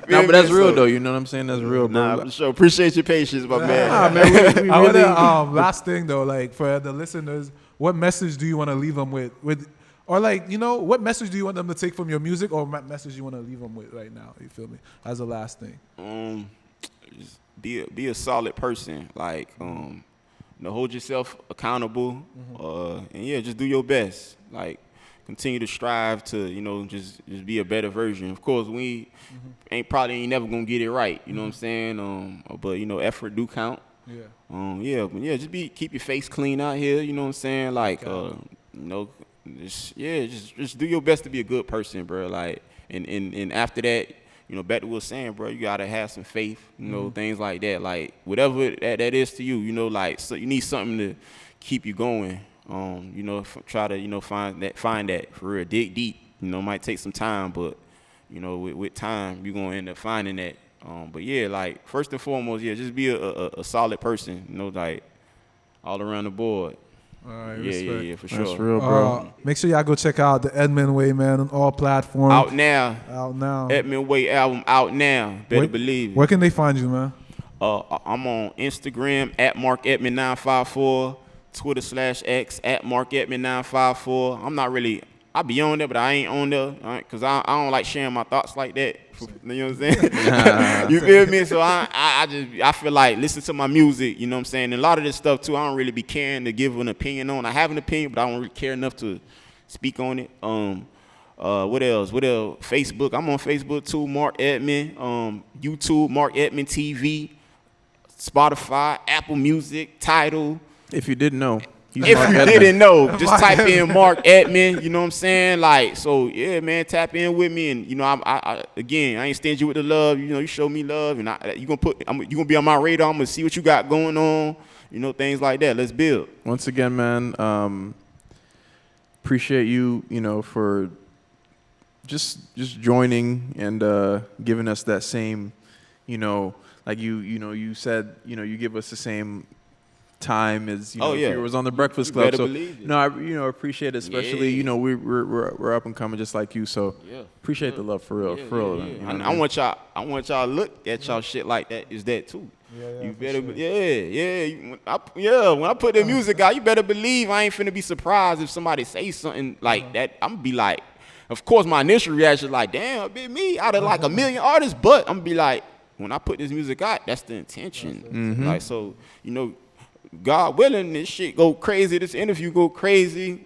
[SPEAKER 3] Nah, but that's real though. You know what I'm saying? That's real, bro.
[SPEAKER 5] Nah, for sure. Appreciate your patience, my man.
[SPEAKER 3] Nah, man. We
[SPEAKER 4] I
[SPEAKER 3] really.
[SPEAKER 4] wanna, last thing though, like for the listeners, what message do you want to leave them with, or like, you know, what message do you want them to take from your music, or what message you want to leave them with right now? You feel me? As a last thing.
[SPEAKER 5] Just be a solid person. Like, you know, hold yourself accountable. And yeah, just do your best. Like, continue to strive to, you know, just be a better version. Of course, we ain't never gonna get it right. You know what I'm saying? But you know, effort do count. Yeah. Just keep your face clean out here. You know what I'm saying? Like, you know, just do your best to be a good person, bro. Like, and after that, you know, back to what I was saying, bro, you gotta have some faith. You know, things like that. Like, whatever that is to you, you know, like, so you need something to keep you going. You know, try to, you know, find that for real. Dig deep. You know, it might take some time, but you know, with time, you're gonna end up finding that. But yeah, like, first and foremost, yeah, just be a solid person. You know, like, all around the board.
[SPEAKER 4] All right,
[SPEAKER 5] Yeah, for sure.
[SPEAKER 3] That's real, bro.
[SPEAKER 4] Make sure y'all go check out the Edmond Way, man, on all platforms.
[SPEAKER 5] Out now. Edmond Way album out now. Better believe it.
[SPEAKER 4] Where can they find you, man?
[SPEAKER 5] I'm on Instagram at MarkEdmond954, Twitter /X at MarkEdmond954. I'm not really I be on there, but I ain't on there, right? Cause I don't like sharing my thoughts like that. You know what I'm saying? You feel me? So I feel like listen to my music. You know what I'm saying? And a lot of this stuff too, I don't really be caring to give an opinion on. I have an opinion, but I don't really care enough to speak on it. What else? Facebook. I'm on Facebook too. Mark Edmond. YouTube. Mark Edmond TV. Spotify. Apple Music. Tidal.
[SPEAKER 3] If you didn't know.
[SPEAKER 5] If you didn't know, just type in Mark Edmond, you know what I'm saying? Like, so yeah, man, tap in with me, and you know, I again, I ain't stingy with the love. You know, you show me love, and you gonna be on my radar. I'm gonna see what you got going on, you know, things like that. Let's build.
[SPEAKER 3] Once again, man, appreciate you, you know, for just joining and giving us that same, you know, like you said, you know, you give us the same time as, you know, if you was on the Breakfast Club. So no, I appreciate it, especially you know, we're up and coming just like you. So appreciate the love for real, You know
[SPEAKER 5] I want y'all to look at y'all shit like that. Is that too? You better, when I put the music out, you better believe I ain't finna be surprised if somebody say something like that. I'm gonna be like, of course, my initial reaction is like, damn, it be me out of like a million artists, but I'm gonna be like, when I put this music out, that's the intention. Like, so, you know, God willing, this shit go crazy, this interview go crazy,